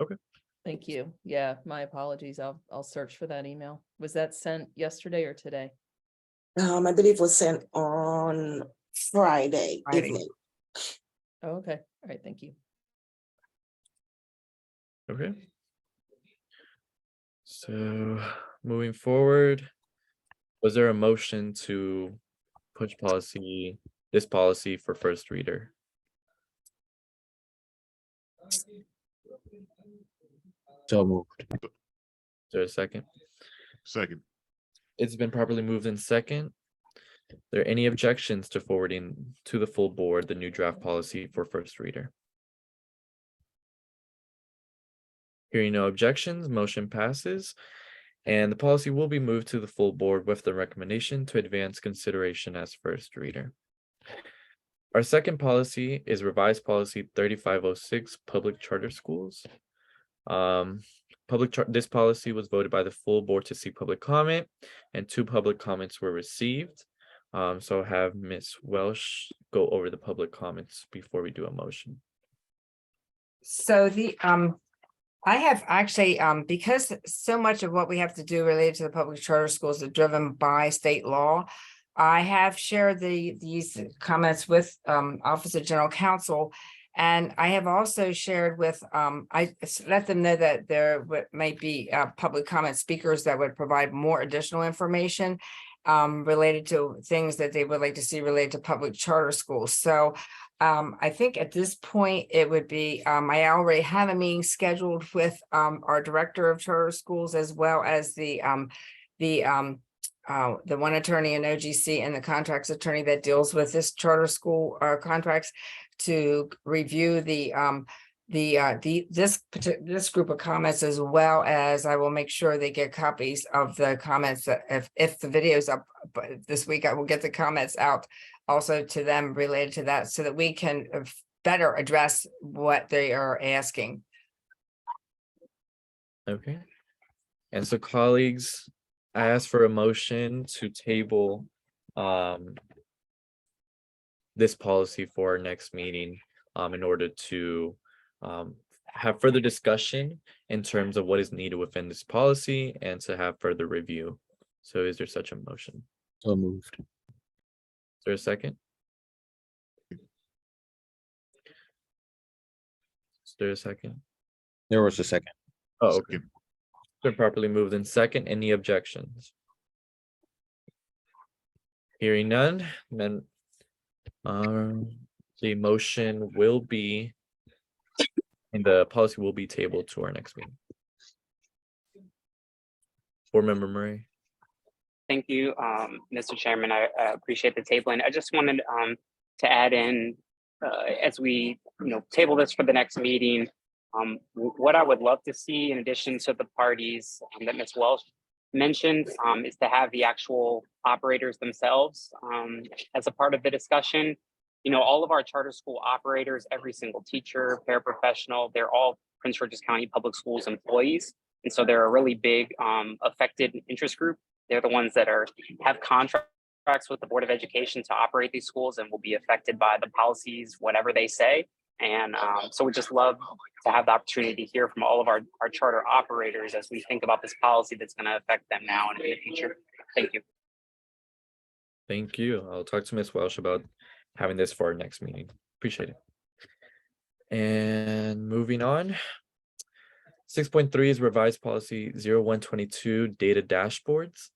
Okay. Thank you. Yeah, my apologies. I'll search for that email. Was that sent yesterday or today? I believe it was sent on Friday evening. Oh, okay. All right. Thank you. Okay. So moving forward, was there a motion to push this policy for first reader? So moved. Is there a second? Second. It's been properly moved in second. Are there any objections to forwarding to the full board the new draft policy for first reader? Hearing no objections, motion passes, and the policy will be moved to the full board with the recommendation to advance consideration as first reader. Our second policy is revised policy 3506, public charter schools. This policy was voted by the full board to seek public comment, and 2 public comments were received. So I'll have Ms. Welsh go over the public comments before we do a motion. So I have actually, because so much of what we have to do related to the public charter schools is driven by state law, I have shared these comments with Office of General Counsel. And I have also shared with, I let them know that there might be public comment speakers that would provide more additional information. related to things that they would like to see related to public charter schools. So I think at this point, it would be, I already have a meeting scheduled with our director of charter schools, as well as the one attorney in OGC and the contracts attorney that deals with this charter school contracts, to review this group of comments, as well as I will make sure they get copies of the comments that if the video's up this week, I will get the comments out also to them related to that, so that we can better address what they are asking. Okay. And so colleagues, I ask for a motion to table this policy for our next meeting in order to have further discussion in terms of what is needed within this policy and to have further review. So is there such a motion? So moved. Is there a second? Is there a second? There was a second. Oh, okay. Second. Been properly moved in second. Any objections? Hearing none, then the motion will be, and the policy will be tabled to our next meeting. Board Member Murray. Thank you, Mr. Chairman. I appreciate the tabling. I just wanted to add in, as we table this for the next meeting, what I would love to see, in addition to the parties that Ms. Welsh mentioned, is to have the actual operators themselves as a part of the discussion. All of our charter school operators, every single teacher, paraprofessional, they're all Prince George's County Public Schools employees. And so they're a really big affected interest group. They're the ones that have contracts with the Board of Education to operate these schools and will be affected by the policies, whatever they say. And so we just love to have the opportunity to hear from all of our charter operators as we think about this policy that's going to affect them now and in the future. Thank you. Thank you. I'll talk to Ms. Welsh about having this for our next meeting. Appreciate it. And moving on. 6.3 is revised policy 0122 data dashboards.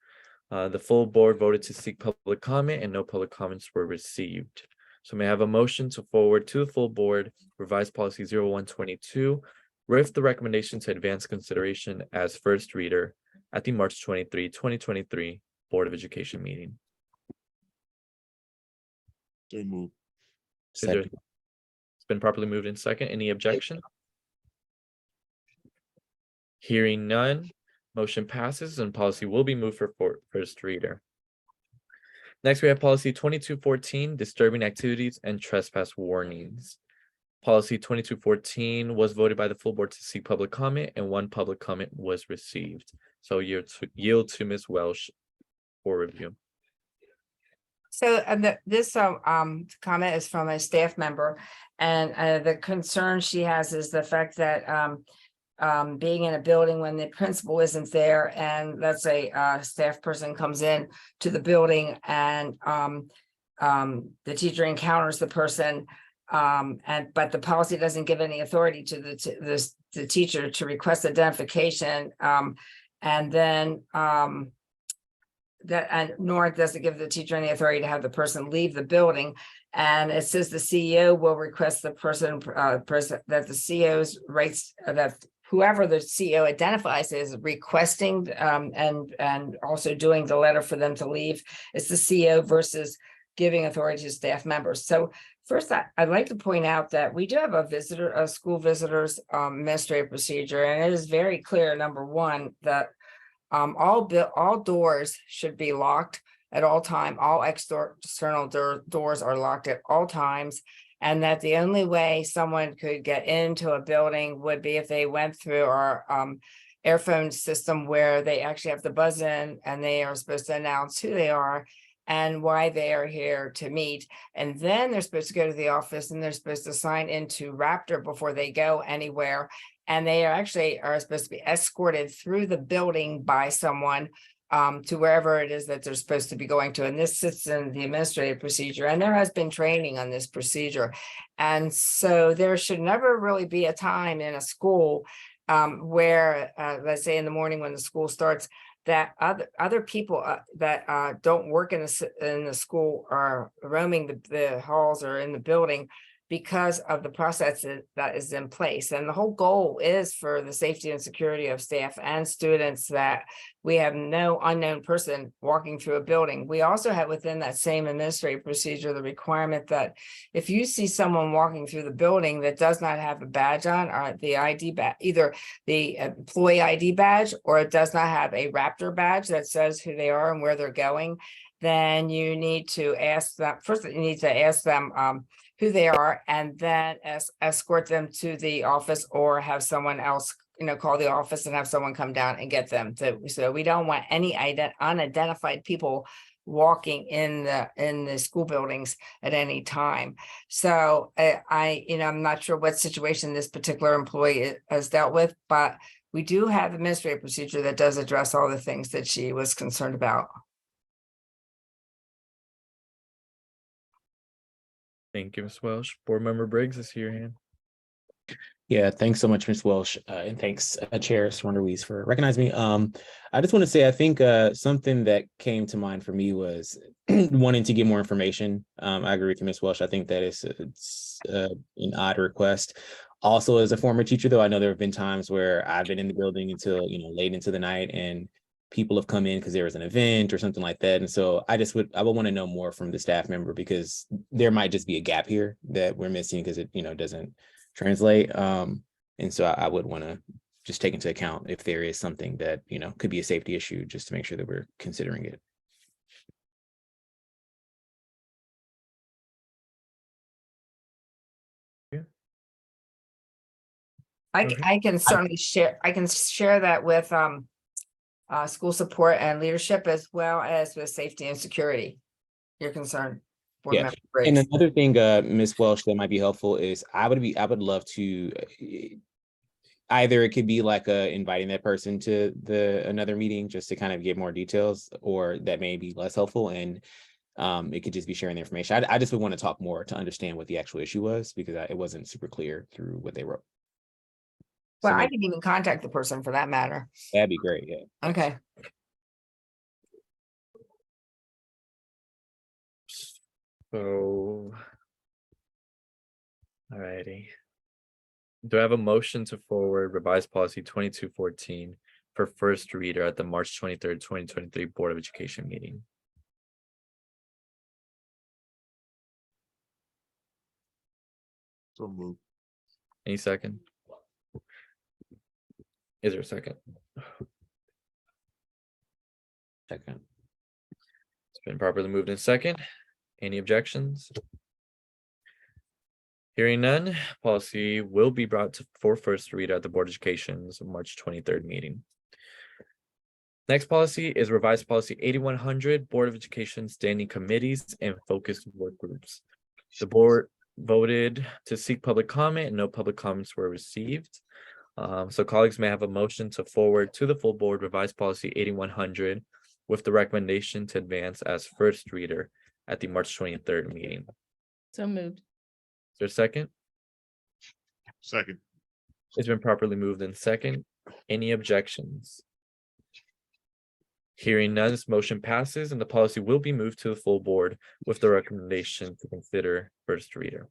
The full board voted to seek public comment and no public comments were received. So may I have a motion to forward to the full board revised policy 0122 with the recommendation to advance consideration as first reader at the March 23, 2023 Board of Education meeting. So move. Second. It's been properly moved in second. Any objection? Hearing none, motion passes and policy will be moved for first reader. Next, we have policy 2214, disturbing activities and trespass warnings. Policy 2214 was voted by the full board to seek public comment and one public comment was received. So yield to Ms. Welsh for review. So this comment is from a staff member, and the concern she has is the fact that being in a building when the principal isn't there, and let's say a staff person comes in to the building and the teacher encounters the person, but the policy doesn't give any authority to the teacher to request identification, and then nor does it give the teacher any authority to have the person leave the building. And it says the CEO will request the person that the CEO's rights, that whoever the CEO identifies as requesting and also doing the letter for them to leave. It's the CEO versus giving authority to staff members. So first, I'd like to point out that we do have a school visitors administrative procedure, and it is very clear, number one, that all doors should be locked at all time. All external doors are locked at all times. And that the only way someone could get into a building would be if they went through our airphone system, where they actually have to buzz in and they are supposed to announce who they are and why they are here to meet. And then they're supposed to go to the office and they're supposed to sign into Raptor before they go anywhere. And they are supposed to be escorted through the building by someone to wherever it is that they're supposed to be going to. And this sits in the administrative procedure, and there has been training on this procedure. And so there should never really be a time in a school where, let's say in the morning when the school starts, that other people that don't work in the school are roaming the halls or in the building because of the process that is in place. And the whole goal is for the safety and security of staff and students, that we have no unknown person walking through a building. We also have within that same administrative procedure the requirement that if you see someone walking through the building that does not have a badge on, or the ID badge, either the employee ID badge, or it does not have a Raptor badge that says who they are and where they're going, then you need to ask them, first you need to ask them who they are, and then escort them to the office, or have someone else, call the office and have someone come down and get them. So we don't want any unidentified people walking in the school buildings at any time. So I'm not sure what situation this particular employee has dealt with, but we do have administrative procedure that does address all the things that she was concerned about. Thank you, Ms. Welsh. Board Member Briggs, I see your hand. Yeah, thanks so much, Ms. Welsh, and thanks, Chair Swan Ruiz, for recognizing me. I just want to say, I think something that came to mind for me was wanting to get more information. I agree with you, Ms. Welsh. I think that it's an odd request. Also, as a former teacher, though, I know there have been times where I've been in the building until late into the night, and people have come in because there was an event or something like that. And so I would want to know more from the staff member, because there might just be a gap here that we're missing because it, doesn't translate. And so I would want to just take into account if there is something that, could be a safety issue, just to make sure that we're considering it. I can certainly share that with school support and leadership, as well as with safety and security. You're concerned. Board Yeah. Member And Briggs. another thing, Ms. Welsh, that might be helpful is I would love to either it could be like inviting that person to another meeting just to kind of get more details, or that may be less helpful, and it could just be sharing the information. I just would want to talk more to understand what the actual issue was, because it wasn't super clear through what they wrote. Well, So I maybe can even contact the person for that matter. that'd be great. Yeah. Okay. So, alrighty. Do I have a motion to forward revised policy 2214 for first reader at the March 23rd, 2023 Board of Education meeting? So moved. Any second? Is there a second? Second. It's been properly moved in second. Any objections? Hearing none, policy will be brought for first read at the Board of Education's March 23rd meeting. Next policy is revised policy 8100, Board of Education standing committees and focused work groups. The board voted to seek public comment, and no public comments were received. So colleagues may have a motion to forward to the full board revised policy 8100 with the recommendation to advance as first reader at the March 23rd meeting. So moved. Is there a second? Second. It's been properly moved in second. Any objections? Hearing none, this motion passes and the policy will be moved to the full board with the recommendation to consider first reader.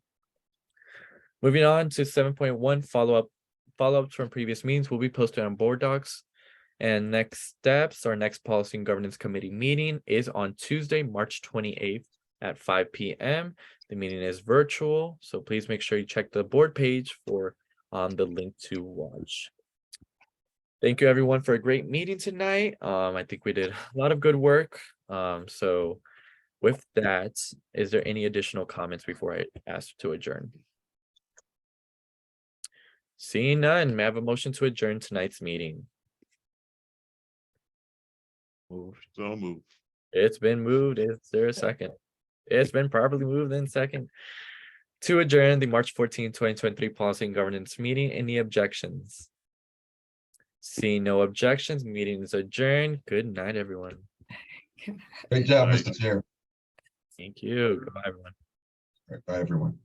Moving on to 7.1, follow-ups from previous meetings will be posted on board docs. And next steps, our next policy and governance committee meeting is on Tuesday, March 28th at 5 p.m. The meeting is virtual, so please make sure you check the board page for the link to watch. Thank you everyone for a great meeting tonight. I think we did a lot of good work. So with that, is there any additional comments before I ask to adjourn? Seeing none, may I have a motion to adjourn tonight's meeting? Moved. So moved. It's been moved. Is there a second? It's been properly moved in second. To adjourn the March 14, 2023 policy and governance meeting. Any objections? Seeing no objections, meeting is adjourned. Good night, everyone. Great job, Mr. Chair. Thank you. Goodbye, everyone. Bye, everyone.